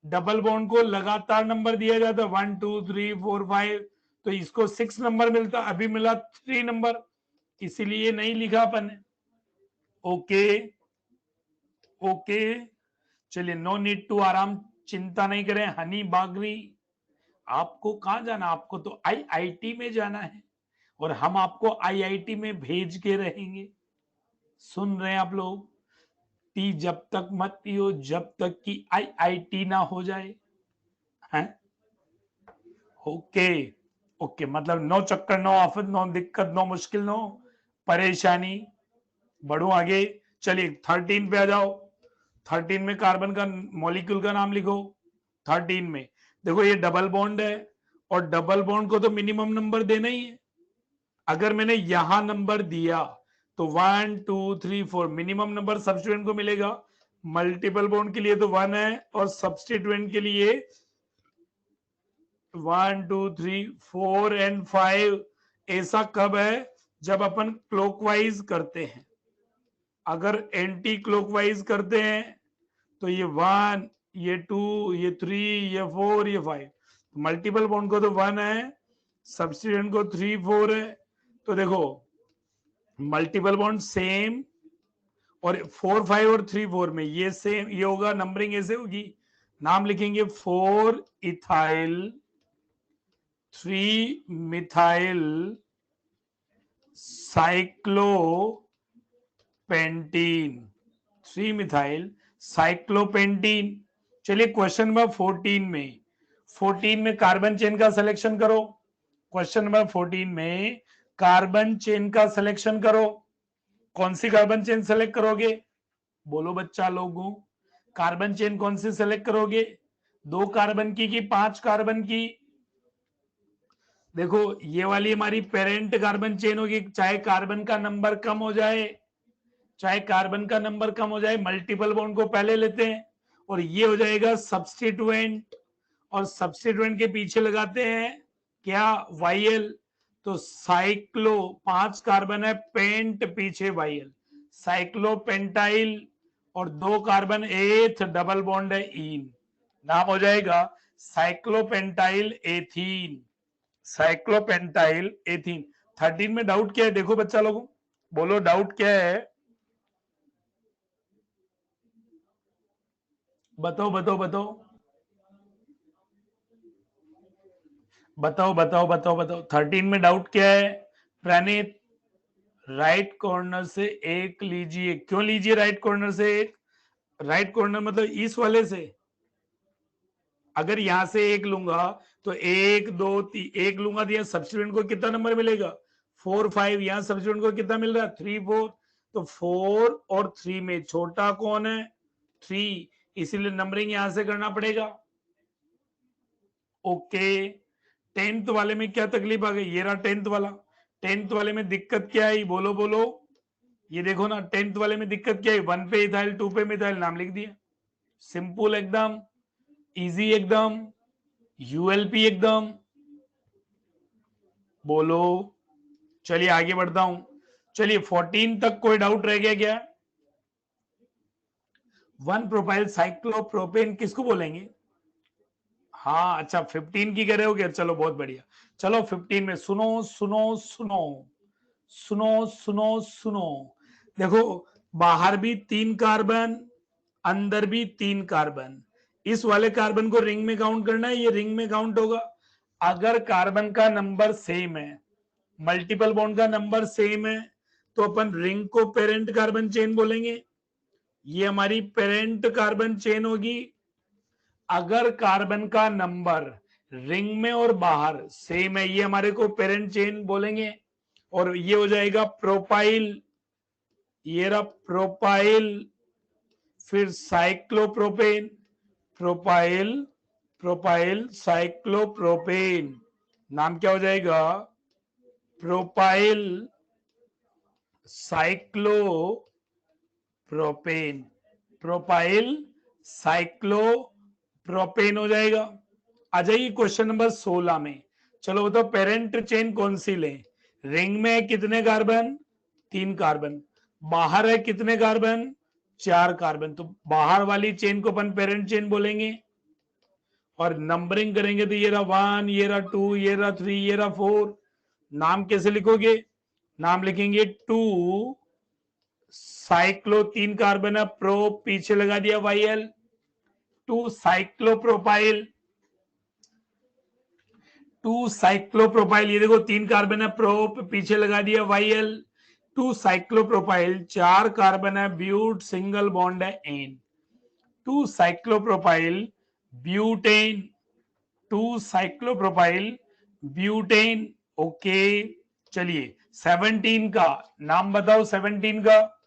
A: डबल बॉन्ड को लगातार नंबर दिया जाता 1 2 3 4 5, तो इसको 6 नंबर मिलता, अभी मिला 3 नंबर, इसीलिए नहीं लिखा अपन ने। ओके ओके चलिए नो नीड टू आराम, चिंता नहीं करें हनी बागरी, आपको कहां जाना, आपको तो आईआईटी में जाना है और हम आपको आईआईटी में भेज के रहेंगे। सुन रहे हैं आप लोग, टी जब तक मत पियो जब तक कि आईआईटी ना हो जाए, हैं? ओके ओके मतलब नो चक्कर, नो आफत, नो दिक्कत, नो मुश्किल, नो परेशानी। बढ़ू आगे, चलिए 13 पे आ जाओ। 13 में कार्बन का मॉलिक्यूल का नाम लिखो। 13 में देखो ये डबल बॉन्ड है, और डबल बॉन्ड को तो मिनिमम नंबर देना ही है। अगर मैंने यहां नंबर दिया तो 1 2 3 4 मिनिमम नंबर सब्स्टिट्यूएंट को मिलेगा। मल्टीपल बॉन्ड के लिए तो 1 है, और सब्स्टिट्यूएंट के लिए 1 2 3 4 एंड 5। ऐसा कब है? जब अपन क्लॉकवाइज करते हैं। अगर एंटी क्लॉकवाइज करते हैं तो ये 1, ये 2, ये 3, ये 4, ये 5। मल्टीपल बॉन्ड को तो 1 है, सब्स्टिट्यूएंट को 3 4 है। तो देखो मल्टीपल बॉन्ड सेम, और 4 5 और 3 4 में ये सेम, ये होगा, नंबरिंग ऐसे होगी। नाम लिखेंगे 4 इथाइल 3 मिथाइल साइक्लोपेंटीन, 3 मिथाइल साइक्लोपेंटीन। चलिए क्वेश्चन नंबर 14 में, 14 में कार्बन चेन का सिलेक्शन करो। क्वेश्चन नंबर 14 में कार्बन चेन का सिलेक्शन करो। कौन सी कार्बन चेन सेलेक्ट करोगे? बोलो बच्चा लोगों, कार्बन चेन कौन सी सेलेक्ट करोगे? 2 कार्बन की कि 5 कार्बन की? देखो ये वाली हमारी पेरेंट कार्बन चेन होगी। चाहे कार्बन का नंबर कम हो जाए, चाहे कार्बन का नंबर कम हो जाए, मल्टीपल बॉन्ड को पहले लेते हैं, और ये हो जाएगा सब्स्टिट्यूएंट, और सब्स्टिट्यूएंट के पीछे लगाते हैं क्या? वाईएल। तो साइक्लो 5 कार्बन है, पेंट पीछे वाईएल, साइक्लोपेंटाइल, और 2 कार्बन एथ डबल बॉन्ड है इन, नाम हो जाएगा साइक्लोपेंटाइल एथीन। साइक्लोपेंटाइल एथीन। 13 में डाउट क्या है? देखो बच्चा लोगों, बोलो डाउट क्या है? बताओ बताओ बताओ बताओ बताओ बताओ बताओ 13 में डाउट क्या है? प्रणीत, राइट कॉर्नर से एक लीजिए। क्यों लीजिए राइट कॉर्नर से एक? राइट कॉर्नर मतलब इस वाले से। अगर यहां से एक लूंगा तो 1 2 3, एक लूंगा तो यहां सब्स्टिट्यूएंट को कितना नंबर मिलेगा? 4 5। यहां सब्स्टिट्यूएंट को कितना मिल रहा है? 3 4। तो 4 और 3 में छोटा कौन है? 3, इसीलिए नंबरिंग यहां से करना पड़ेगा। ओके। 10th वाले में क्या तकलीफ आ गई? ये रहा 10th वाला। 10th वाले में दिक्कत क्या आई? बोलो बोलो। ये देखो ना, 10th वाले में दिक्कत क्या है? 1 पे इथाइल, 2 पे मिथाइल, नाम लिख दिया। सिंपल एकदम, इजी एकदम, यूएलपी एकदम। बोलो। चलिए आगे बढ़ता हूं। चलिए 14 तक कोई डाउट रह गया क्या? 1 प्रोपाइल साइक्लोप्रोपेन किसको बोलेंगे? हाँ अच्छा, 15 की कह रहे हो क्या? चलो बहुत बढ़िया। चलो 15 में सुनो सुनो सुनो सुनो सुनो सुनो। देखो बाहर भी 3 कार्बन, अंदर भी 3 कार्बन। इस वाले कार्बन को रिंग में काउंट करना है, ये रिंग में काउंट होगा। अगर कार्बन का नंबर सेम है, मल्टीपल बॉन्ड का नंबर सेम है, तो अपन रिंग को पेरेंट कार्बन चेन बोलेंगे। ये हमारी पेरेंट कार्बन चेन होगी। अगर कार्बन का नंबर रिंग में और बाहर सेम है, ये हमारे को पेरेंट चेन बोलेंगे। और ये हो जाएगा प्रोपाइल, ये रहा प्रोपाइल, फिर साइक्लोप्रोपेन, प्रोपाइल प्रोपाइल साइक्लोप्रोपेन, नाम क्या हो जाएगा? प्रोपाइल साइक्लोप्रोपेन, प्रोपाइल साइक्लोप्रोपेन हो जाएगा। आ जाइए क्वेश्चन नंबर 16 में। चलो बताओ पेरेंट चेन कौन सी लें? रिंग में कितने कार्बन? 3 कार्बन। बाहर है कितने कार्बन? 4 कार्बन। तो बाहर वाली चेन को अपन पेरेंट चेन बोलेंगे, और नंबरिंग करेंगे तो ये रहा 1, ये रहा 2, ये रहा 3, ये रहा 4। नाम कैसे लिखोगे? नाम लिखेंगे 2 साइक्लो, 3 कार्बन है, प्रो पीछे लगा दिया वाईएल, 2 साइक्लोप्रोपाइल, 2 साइक्लोप्रोपाइल। ये देखो 3 कार्बन है, प्रो पीछे लगा दिया वाईएल, 2 साइक्लोप्रोपाइल। 4 कार्बन है, ब्यूट सिंगल बॉन्ड है ane, 2 cyclopropyl butane, 2 cyclopropyl butane. Okay चलिए 17 का नाम बताओ, 17 का,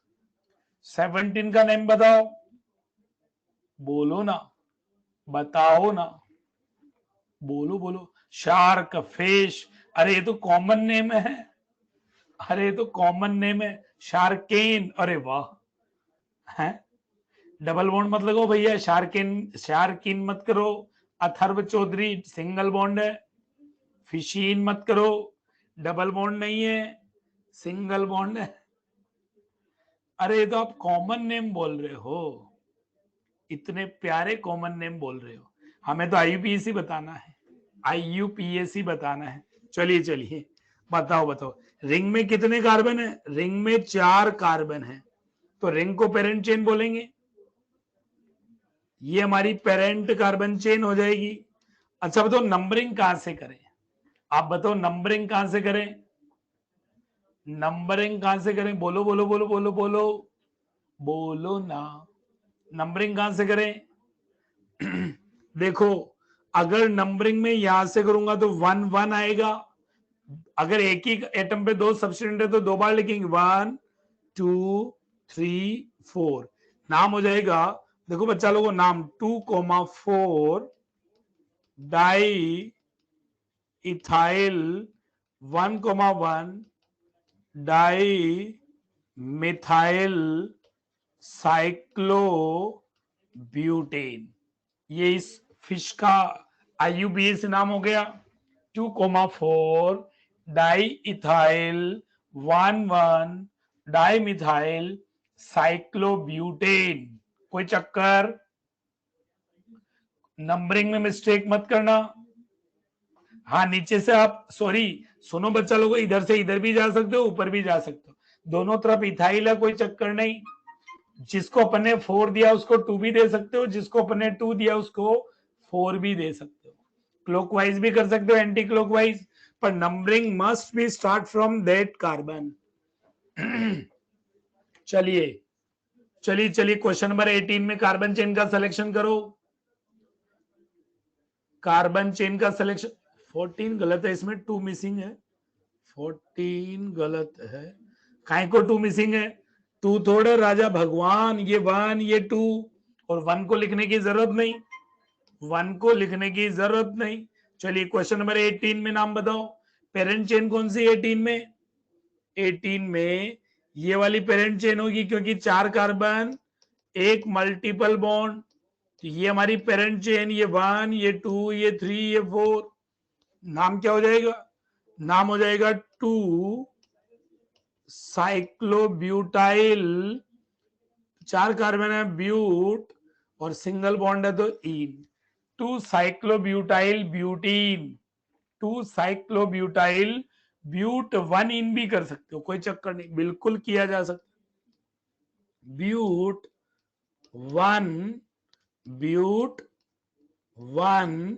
A: 17 का नेम बताओ, बोलो ना, बताओ ना, बोलो बोलो। शार्क, फिश, अरे ये तो कॉमन नेम है, अरे ये तो कॉमन नेम है, शार्केन, अरे वाह है। डबल बॉन्ड मत लगाओ भैया, शार्किन शार्किन मत करो। अथर्व चौधरी सिंगल बॉन्ड है। फिशीन मत करो, डबल बॉन्ड नहीं है, सिंगल बॉन्ड है। अरे ये तो आप कॉमन नेम बोल रहे हो, इतने प्यारे कॉमन नेम बोल रहे हो, हमें तो आईयूपीएसी बताना है, आईयूपीएसी बताना है। चलिए चलिए बताओ बताओ, रिंग में कितने कार्बन है? रिंग में 4 कार्बन है, तो रिंग को पेरेंट चेन बोलेंगे, ये हमारी पेरेंट कार्बन चेन हो जाएगी। अच्छा बताओ नंबरिंग कहां से करें, आप बताओ नंबरिंग कहां से करें, नंबरिंग कहां से करें, बोलो बोलो बोलो बोलो बोलो, बोलो ना, नंबरिंग कहां से करें? देखो अगर नंबरिंग में यहां से करूंगा तो 1 1 आएगा, अगर एक ही एटम पे 2 सब्स्टिट्यूएंट है तो 2 बार लिखेंगे, 1 2 3 4, नाम हो जाएगा, देखो बच्चा लोगों नाम 2,4 di ethyl 1,1 di methyl cyclobutane, ये इस फिश का आईयूपीएसी नाम हो गया। 2,4 di ethyl 1,1 di methyl cyclobutane. कोई चक्कर, नंबरिंग में मिस्टेक मत करना। हाँ नीचे से आप, सॉरी सुनो बच्चा लोगों, इधर से इधर भी जा सकते हो, ऊपर भी जा सकते हो, दोनों तरफ इथाइल है, कोई चक्कर नहीं। जिसको अपन ने 4 दिया उसको 2 भी दे सकते हो, जिसको अपन ने 2 दिया उसको 4 भी दे सकते हो, क्लॉकवाइज भी कर सकते हो, एंटी क्लॉकवाइज, पर numbering must be start from that carbon. चलिए चलिए चलिए क्वेश्चन नंबर 18 में कार्बन चेन का सिलेक्शन करो, कार्बन चेन का सिलेक्शन। 14 गलत है, इसमें 2 मिसिंग है, 14 गलत है, काय को 2 मिसिंग है, 2 थोड़े राजा भगवान, ये 1 ये 2, और 1 को लिखने की जरूरत नहीं, 1 को लिखने की जरूरत नहीं। चलिए क्वेश्चन नंबर 18 में नाम बताओ, पेरेंट चेन कौन सी 18 में? 18 में ये वाली पेरेंट चेन होगी, क्योंकि 4 कार्बन, एक मल्टीपल बॉन्ड, तो ये हमारी पेरेंट चेन, ये 1 ये 2 ये 3 ये 4, नाम क्या हो जाएगा? नाम हो जाएगा 2 साइक्लोब्यूटाइल, 4 कार्बन है, ब्यूट, और सिंगल बॉन्ड है तो इन, 2 साइक्लोब्यूटाइल ब्यूटीन, 2 साइक्लोब्यूटाइल ब्यूट, 1 इन भी कर सकते हो, कोई चक्कर नहीं, बिल्कुल किया जा सकता, ब्यूट 1 ब्यूट 1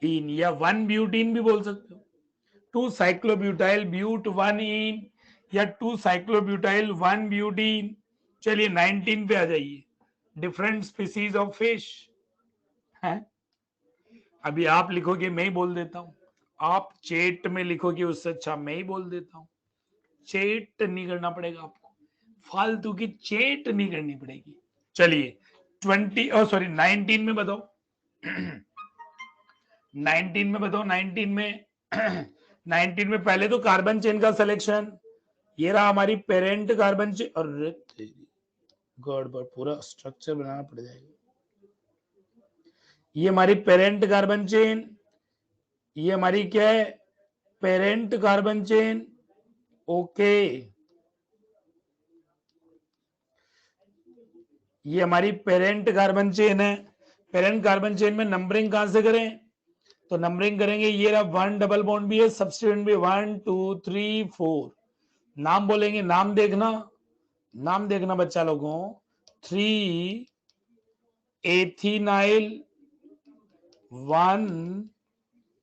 A: इन, या 1 ब्यूटीन भी बोल सकते हो, 2 साइक्लोब्यूटाइल ब्यूट 1 इन, या 2 साइक्लोब्यूटाइल 1 ब्यूटीन। चलिए 19 पे आ जाइए, डिफरेंट स्पीसीज ऑफ फिश है। अभी आप लिखोगे, मैं ही बोल देता हूं, आप चेट में लिखोगे, उससे अच्छा मैं ही बोल देता हूं, चेट नहीं करना पड़ेगा आपको, फालतू की चेट नहीं करनी पड़ेगी। चलिए 20 और सॉरी 19 में बताओ, 19 में बताओ, 19 में 19 में पहले तो कार्बन चेन का सिलेक्शन, ये रहा हमारी पेरेंट कार्बन चेन, अरे गड़बड़, पूरा स्ट्रक्चर बनाना पड़ जाएगा, ये हमारी पेरेंट कार्बन चेन, ये हमारी क्या है? पेरेंट कार्बन चेन, ओके, ये हमारी पेरेंट कार्बन चेन है। पेरेंट कार्बन चेन में नंबरिंग कहां से करें? तो नंबरिंग करेंगे, ये रहा 1 डबल बॉन्ड भी है, सब्स्टिट्यूएंट भी, 1 2 3 4, नाम बोलेंगे, नाम देखना, नाम देखना बच्चा लोगों, 3 एथिनाइल 1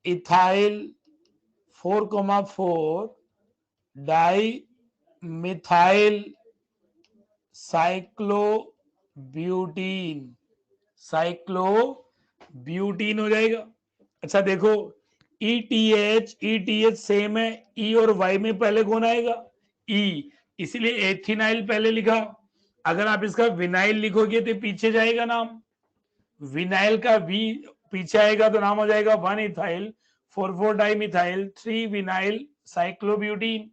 A: इथाइल 4,4 डाई मिथाइल साइक्लोब्यूटीन, साइक्लोब्यूटीन हो जाएगा। अच्छा देखो ETH सेम है, E और Y में पहले कौन आएगा? E, इसलिए एथिनाइल पहले लिखा। अगर आप इसका विनाइल लिखोगे तो पीछे जाएगा नाम, विनाइल का V पीछे आएगा तो नाम हो जाएगा 1 ethyl 4,4 dimethyl 3 vinyl cyclobutene.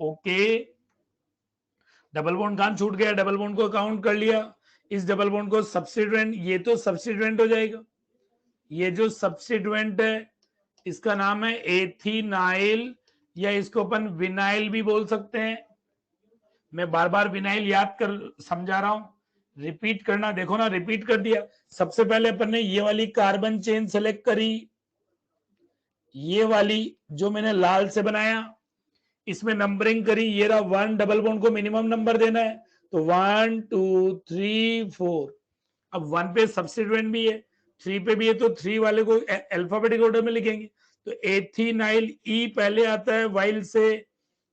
A: Okay, double bond कहां छूट गया? डबल बॉन्ड को काउंट कर लिया, इस डबल बॉन्ड को सब्स्टिट्यूएंट, ये तो सब्स्टिट्यूएंट हो जाएगा, ये जो सब्स्टिट्यूएंट है इसका नाम है एथिनाइल, या इसको अपन विनाइल भी बोल सकते हैं। मैं बार बार विनाइल याद कर समझा रहा हूं, रिपीट करना, देखो ना रिपीट कर दिया। सबसे पहले अपन ने ये वाली कार्बन चेन सेलेक्ट करी, ये वाली जो मैंने लाल से बनाया, इसमें नंबरिंग करी, ये रहा 1, डबल बॉन्ड को मिनिमम नंबर देना है तो 1 2 3 4। अब 1 पे सब्स्टिट्यूएंट भी है, 3 पे भी है, तो 3 वाले को अल्फाबेटिक ऑर्डर में लिखेंगे। तो एथिनाइल ई पहले आता है वाइल से,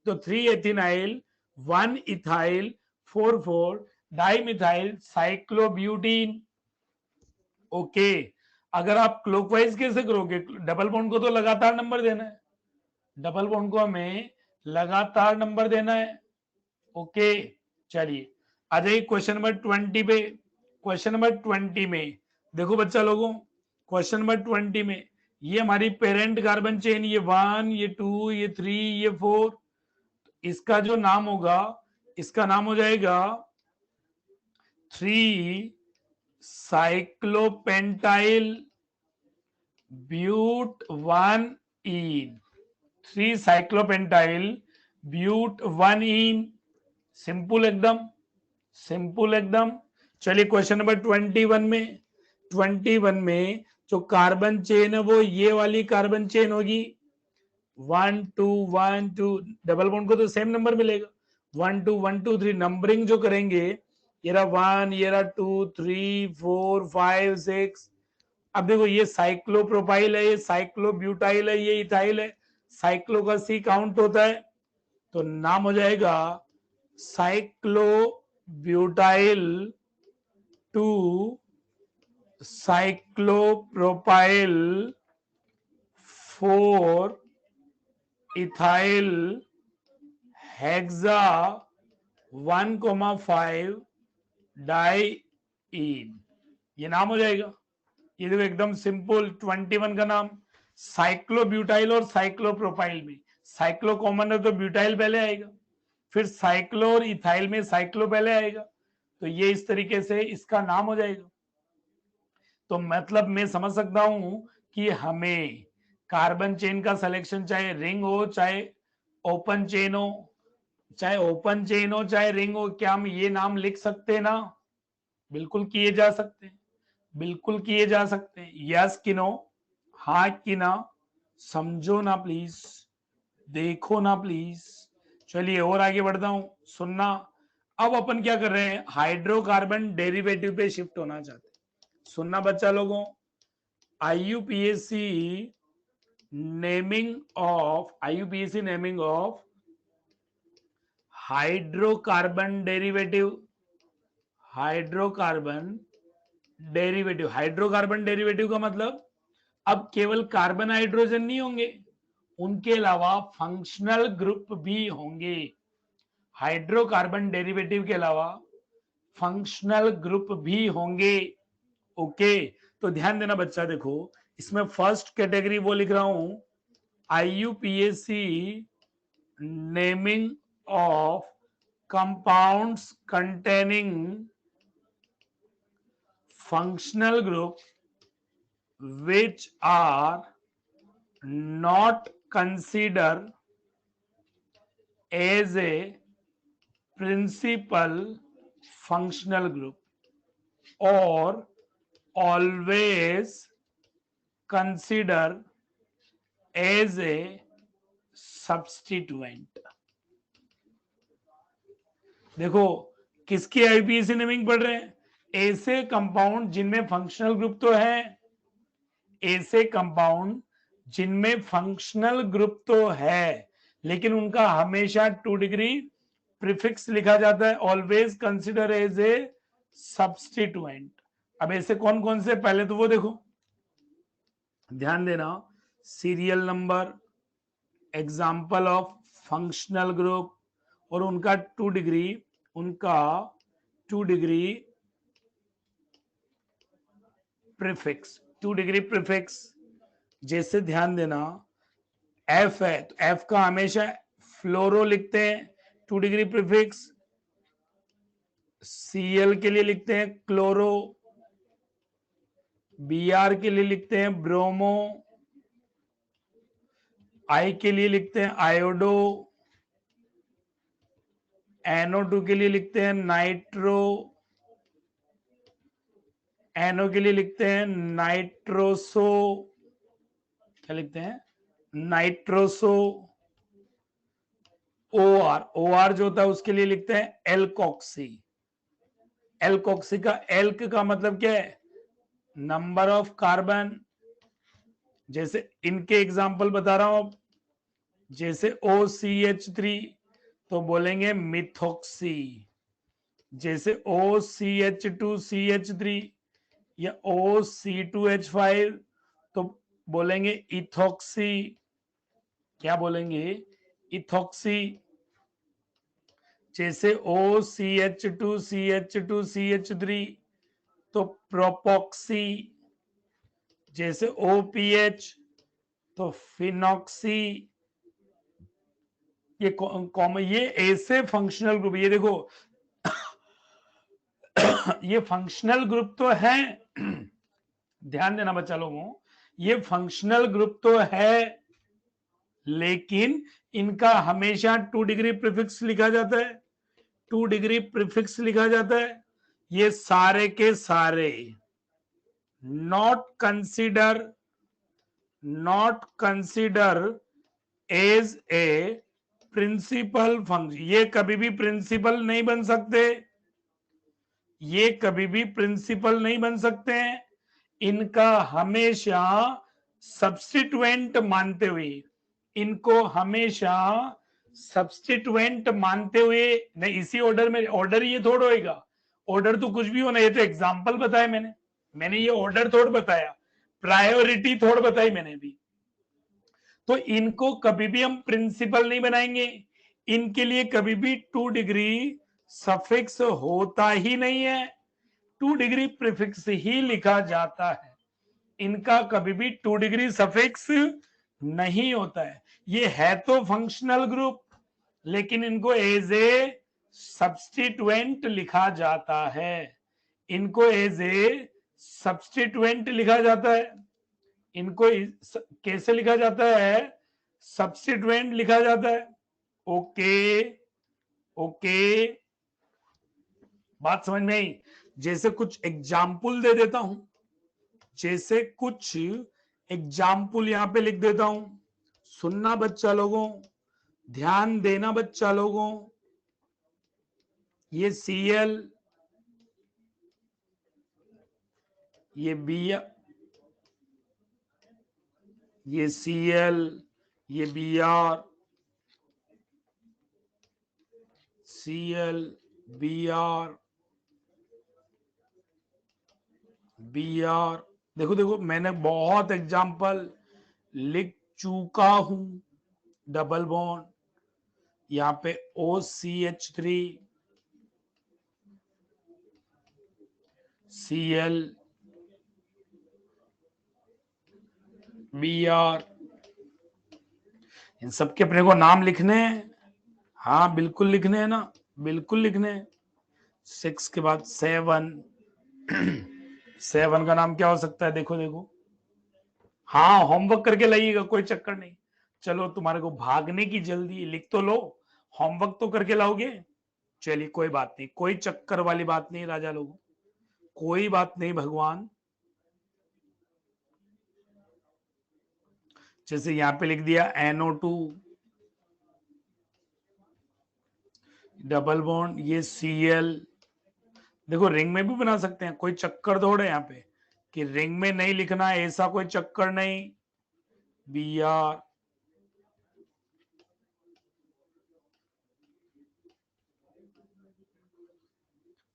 A: तो 3 एथिनाइल 1 इथाइल 4,4 डाइमिथाइल साइक्लोब्यूटीन। ओके, अगर आप क्लॉकवाइज कैसे करोगे? डबल बॉन्ड को तो लगातार नंबर देना है, डबल बॉन्ड को हमें लगातार नंबर देना है। ओके, चलिए आ जाइए क्वेश्चन नंबर 20 पे। क्वेश्चन नंबर 20 में देखो बच्चा लोगों, क्वेश्चन नंबर 20 में ये हमारी पेरेंट कार्बन चेन, ये 1, ये 2, ये 3, ये 4, इसका जो नाम होगा, इसका नाम हो जाएगा 3 साइक्लोपेंटाइल ब्यूट 1 इन, 3 साइक्लोपेंटाइल ब्यूट 1 इन। सिंपल एकदम, सिंपल एकदम। चलिए क्वेश्चन नंबर 21 में, 21 में जो कार्बन चेन है वो ये वाली कार्बन चेन होगी, 1 2 1 2, डबल बॉन्ड को तो सेम नंबर मिलेगा, 1 2 1 2 3, नंबरिंग जो करेंगे, ये रहा 1, ये रहा 2 3 4 5 6। अब देखो ये साइक्लोप्रोपाइल है, ये साइक्लोब्यूटाइल है, ये इथाइल है, साइक्लो का सी काउंट होता है, तो नाम हो जाएगा cyclobutyl two cyclopropyl 4 ethyl hexa 1,5 diene, ये नाम हो जाएगा। ये देखो एकदम सिंपल, 21 का नाम। साइक्लोब्यूटाइल और साइक्लोप्रोपाइल में साइक्लो कॉमन है तो ब्यूटाइल पहले आएगा, फिर साइक्लो और इथाइल में साइक्लो पहले आएगा, तो ये इस तरीके से इसका नाम हो जाएगा। तो मतलब मैं समझ सकता हूं कि हमें कार्बन चेन का सिलेक्शन, चाहे रिंग हो चाहे ओपन चेन हो, चाहे ओपन चेन हो चाहे रिंग हो, क्या हम ये नाम लिख सकते हैं ना? बिल्कुल किए जा सकते हैं, बिल्कुल किए जा सकते हैं। यस कि नो? हाँ कि ना? समझो ना प्लीज, देखो ना प्लीज। चलिए और आगे बढ़ता हूं, सुनना। अब अपन क्या कर रहे हैं? हाइड्रोकार्बन डेरिवेटिव पे शिफ्ट होना चाहते हैं। सुनना बच्चा लोगों, IUPAC naming of hydrocarbon derivative, hydrocarbon derivative का मतलब अब केवल कार्बन हाइड्रोजन नहीं होंगे, उनके अलावा फंक्शनल ग्रुप भी होंगे। हाइड्रोकार्बन डेरिवेटिव के अलावा फंक्शनल ग्रुप भी होंगे। ओके, तो ध्यान देना बच्चा, देखो इसमें फर्स्ट कैटेगरी वो लिख रहा हूं, IUPAC naming of compounds containing functional group which are not considered as a principal functional group or always consider as a substituent। देखो किसकी IUPAC नेमिंग पढ़ रहे हैं? ऐसे कंपाउंड जिनमें फंक्शनल ग्रुप तो है, ऐसे कंपाउंड जिनमें फंक्शनल ग्रुप तो है लेकिन उनका हमेशा 2 डिग्री प्रीफिक्स लिखा जाता है, always consider as a substituent. अब ऐसे कौन कौन से, पहले तो वो देखो, ध्यान देना, serial number, example of functional group, और उनका 2 डिग्री, उनका 2 डिग्री प्रीफिक्स, 2 डिग्री प्रीफिक्स। जैसे ध्यान देना, एफ है तो एफ का हमेशा फ्लोरो लिखते हैं 2 डिग्री प्रीफिक्स, सीएल के लिए लिखते हैं क्लोरो, बीआर के लिए लिखते हैं ब्रोमो, आई के लिए लिखते हैं आयोडो, NO2 के लिए लिखते हैं नाइट्रो, NO के लिए लिखते हैं नाइट्रोसो, क्या लिखते हैं, नाइट्रोसो। OR जो होता है उसके लिए लिखते हैं एल्कोक्सी। एल्कोक्सी का एल्क का मतलब क्या है, नंबर ऑफ कार्बन। जैसे इनके एग्जाम्पल बता रहा हूं, जैसे OCH3 तो बोलेंगे मिथोक्सी, जैसे OCH2CH3 या OC2H5 तो बोलेंगे इथोक्सी, क्या बोलेंगे, इथोक्सी। जैसे OCH2CH2CH3 तो प्रोपोक्सी, जैसे OPH तो फिनॉक्सी। ये कॉमन, ये ऐसे फंक्शनल ग्रुप, ये देखो ये फंक्शनल ग्रुप तो है, ध्यान देना बच्चा लोगों, ये फंक्शनल ग्रुप तो है, लेकिन इनका हमेशा 2 डिग्री प्रीफिक्स लिखा जाता है, 2 डिग्री प्रीफिक्स लिखा जाता है। ये सारे के सारे not consider, not consider as a principal function, ये कभी भी प्रिंसिपल नहीं बन सकते, ये कभी भी प्रिंसिपल नहीं बन सकते हैं। इनका हमेशा सब्स्टिट्यूएंट मानते हुए, इनको हमेशा सब्स्टिट्यूएंट मानते हुए, नहीं इसी ऑर्डर में, ऑर्डर ये थोड़ा होएगा, ऑर्डर तो कुछ भी होना, ये तो एग्जांपल बताया मैंने ये ऑर्डर थोड़ा बताया, प्रायोरिटी थोड़ा बताई मैंने भी। तो इनको कभी भी हम प्रिंसिपल नहीं बनाएंगे, इनके लिए कभी भी 2 डिग्री सफिक्स होता ही नहीं है, 2 डिग्री प्रीफिक्स ही लिखा जाता है, इनका कभी भी 2 डिग्री सफिक्स नहीं होता है। ये है तो फंक्शनल ग्रुप, लेकिन इनको एज ए सब्स्टिट्यूएंट लिखा जाता है, इनको एज ए सब्स्टिट्यूएंट लिखा जाता है, इनको कैसे लिखा जाता है, सब्स्टिट्यूएंट लिखा जाता है। ओके, ओके, बात समझ में आई। जैसे कुछ एग्जाम्पल दे देता हूं, जैसे कुछ एग्जाम्पल यहां पे लिख देता हूं, सुनना बच्चा लोगों, ध्यान देना बच्चा लोगों। ये Cl, ये बी, ये Cl, ये Br, Cl, Br, Br। देखो देखो मैंने बहुत एग्जाम्पल लिख चुका हूं। डबल बॉन्ड, यहां पे OCH3, Cl, Br, इन सबके अपने को नाम लिखने हैं। हाँ बिल्कुल लिखने हैं ना, बिल्कुल लिखने हैं। 6 के बाद 7, 7 का नाम क्या हो सकता है, देखो देखो, हाँ होमवर्क करके लाइएगा, कोई चक्कर नहीं। चलो तुम्हारे को भागने की जल्दी, लिख तो लो, होमवर्क तो करके लाओगे। चलिए कोई बात नहीं, कोई चक्कर वाली बात नहीं राजा लोगों, कोई बात नहीं भगवान। जैसे यहां पे लिख दिया NO2 डबल बॉन्ड, ये Cl। देखो रिंग में भी बना सकते हैं, कोई चक्कर थोड़े यहाँ पे कि रिंग में नहीं लिखना है, ऐसा कोई चक्कर नहीं। Br,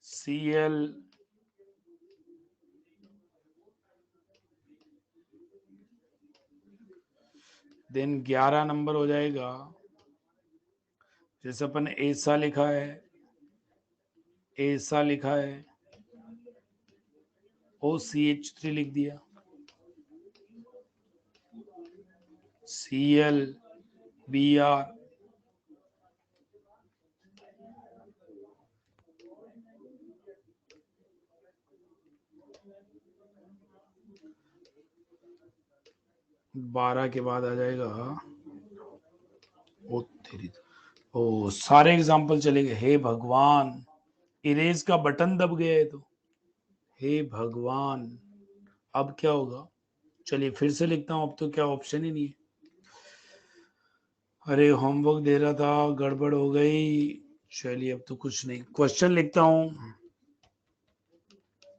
A: Cl, देन 11 नंबर हो जाएगा, जैसे अपन ऐसा लिखा है, ऐसा लिखा है, OCH3 लिख दिया, ClBr, बारह के बाद आ जाएगा, ओ तेरी, ओ सारे एग्जाम्पल चले गए। हे भगवान, इरेज का बटन दब गया है तो, हे भगवान, अब क्या होगा? चलिए फिर से लिखता हूं, अब तो क्या ऑप्शन ही नहीं है। अरे होमवर्क दे रहा था, गड़बड़ हो गई। चलिए अब तो कुछ नहीं, क्वेश्चन लिखता हूं।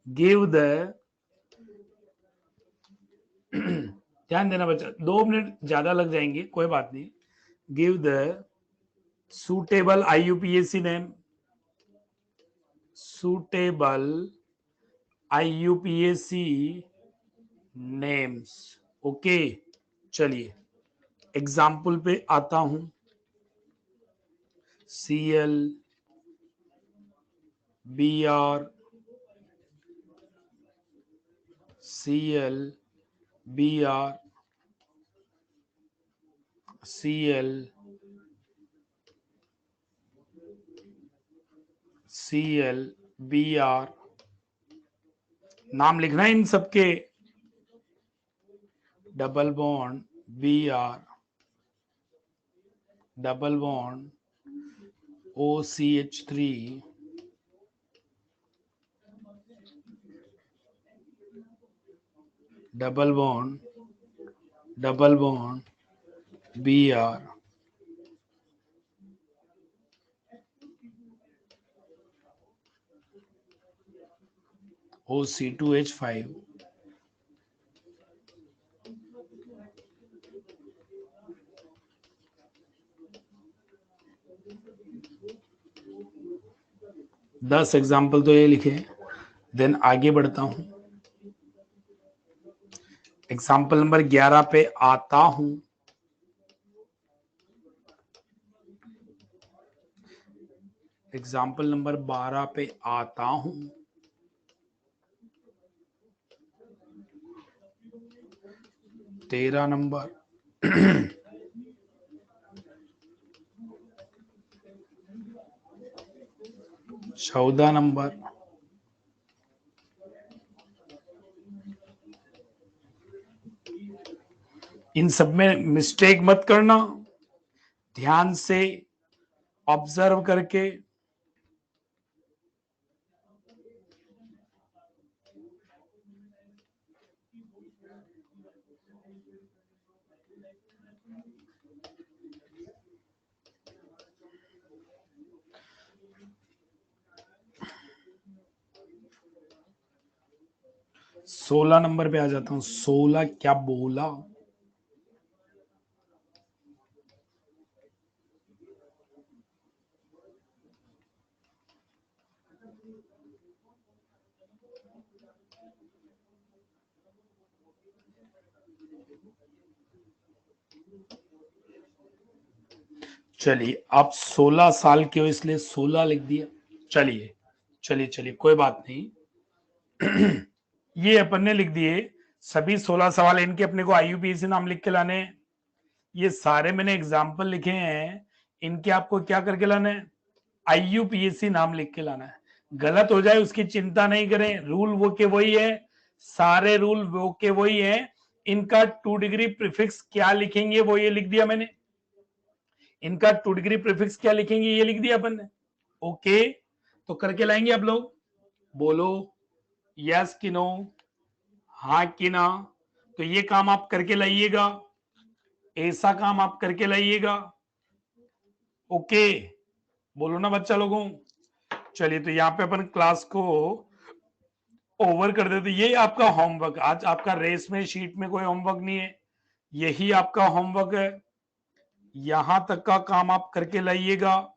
A: गिव द ध्यान देना बच्चा, 2 मिनट ज्यादा लग जाएंगे, कोई बात नहीं। Give the suitable IUPAC name, suitable IUPAC names। Okay, चलिए एग्जाम्पल पे आता हूं। ClBr, ClBr, ClBr, नाम लिखना है इन सबके, double bond Br, double bond OCH3, double bond Br, OC2H5, दस एग्जाम्पल तो ये लिखे। देन आगे बढ़ता हूं, एग्जाम्पल नंबर 11 पे आता हूं। एग्जाम्पल नंबर 12 पे आता हूं। 13 नंबर, 14 नंबर, इन सब में मिस्टेक मत करना, ध्यान से ऑब्जर्व करके। सोलह नंबर पे आ जाता हूं। 16 क्या बोला? चलिए आप 16 साल के हो इसलिए 16 लिख दिया। चलिए चलिए चलिए, कोई बात नहीं। ये अपन ने लिख दिए सभी 16 सवाल, इनके अपने को IUPAC नाम लिख के लाने हैं। ये सारे मैंने एग्जाम्पल लिखे हैं, इनके आपको क्या करके लाना है? IUPAC नाम लिख के लाना है। गलत हो जाए उसकी चिंता नहीं करें, रूल वो के वही है, सारे रूल वो के वही है। इनका 2 डिग्री प्रीफिक्स क्या लिखेंगे वो ये लिख दिया मैंने, इनका 2 डिग्री प्रीफिक्स क्या लिखेंगे ये लिख दिया अपन ने। ओके, तो करके लाएंगे आप लोग, बोलो यस कि नो, हाँ कि ना। तो ये काम आप करके लाइएगा, ऐसा काम आप करके लाइएगा। ओके, बोलो ना बच्चा लोगों। चलिए तो यहाँ पे अपन क्लास को ओवर कर देते। ये आपका होमवर्क, आज आपका रेस में शीट में कोई होमवर्क नहीं है, यही आपका होमवर्क है। यहां तक का काम आप करके लाइएगा,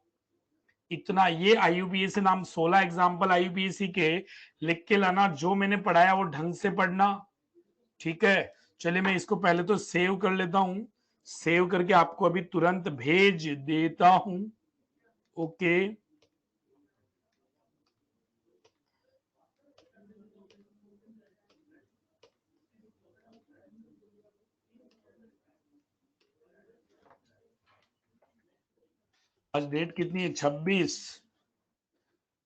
A: इतना। ये IUPAC नाम 16 एग्जाम्पल IUPAC के लिख के लाना, जो मैंने पढ़ाया वो ढंग से पढ़ना, ठीक है। चलिए मैं इसको पहले तो सेव कर लेता हूं। सेव करके आपको अभी तुरंत भेज देता हूं। ओके, आज डेट कितनी है? 26।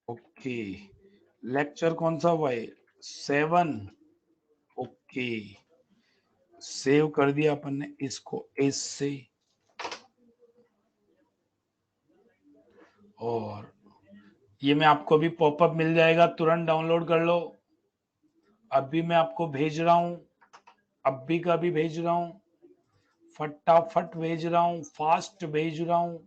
A: ओके, लेक्चर कौन सा हुआ है? 7। ओके, सेव कर दिया अपन ने इसको एस से, और ये मैं आपको अभी पॉपअप मिल जाएगा, तुरंत डाउनलोड कर लो। अभी मैं आपको भेज रहा हूं, अभी का भी भेज रहा हूं, फटाफट भेज रहा हूं, फास्ट भेज रहा हूं।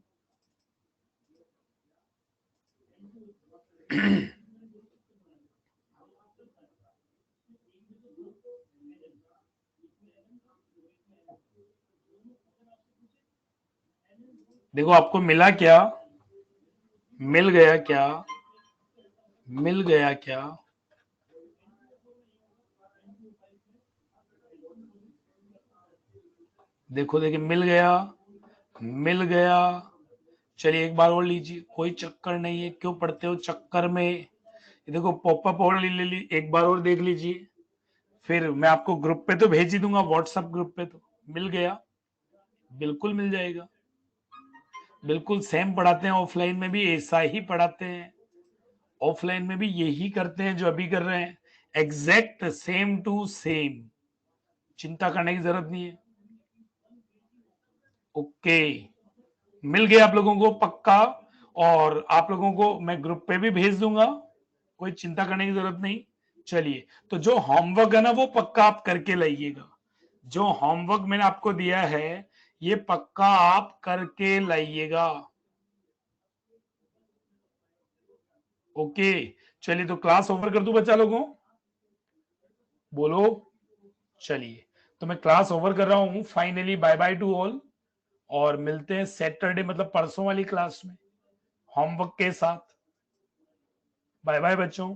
A: देखो आपको मिला क्या? मिल गया क्या? मिल गया क्या? देखो देखिए, मिल गया, मिल गया। चलिए एक बार और लीजिए, कोई चक्कर नहीं है, क्यों पढ़ते हो चक्कर में? ये देखो पॉपअप और ले ली, एक बार और देख लीजिए, फिर मैं आपको ग्रुप पे तो भेज ही दूंगा, व्हाट्सएप ग्रुप पे। तो मिल गया, बिल्कुल मिल जाएगा। बिल्कुल सेम पढ़ाते हैं, ऑफलाइन में भी ऐसा ही पढ़ाते हैं, ऑफलाइन में भी यही करते हैं जो अभी कर रहे हैं, एग्जैक्ट सेम टू सेम, चिंता करने की जरूरत नहीं है। ओके, मिल गया आप लोगों को पक्का, और आप लोगों को मैं ग्रुप पे भी भेज दूंगा, कोई चिंता करने की जरूरत नहीं। चलिए, तो जो होमवर्क है ना वो पक्का आप करके लाइएगा, जो होमवर्क मैंने आपको दिया है ये पक्का आप करके लाइएगा। ओके, चलिए तो क्लास ओवर कर दूं बच्चा लोगों, बोलो। चलिए, तो मैं क्लास ओवर कर रहा हूं finally, bye bye to all, और मिलते हैं सैटरडे मतलब परसों वाली क्लास में होमवर्क के साथ। बाय बाय बच्चों।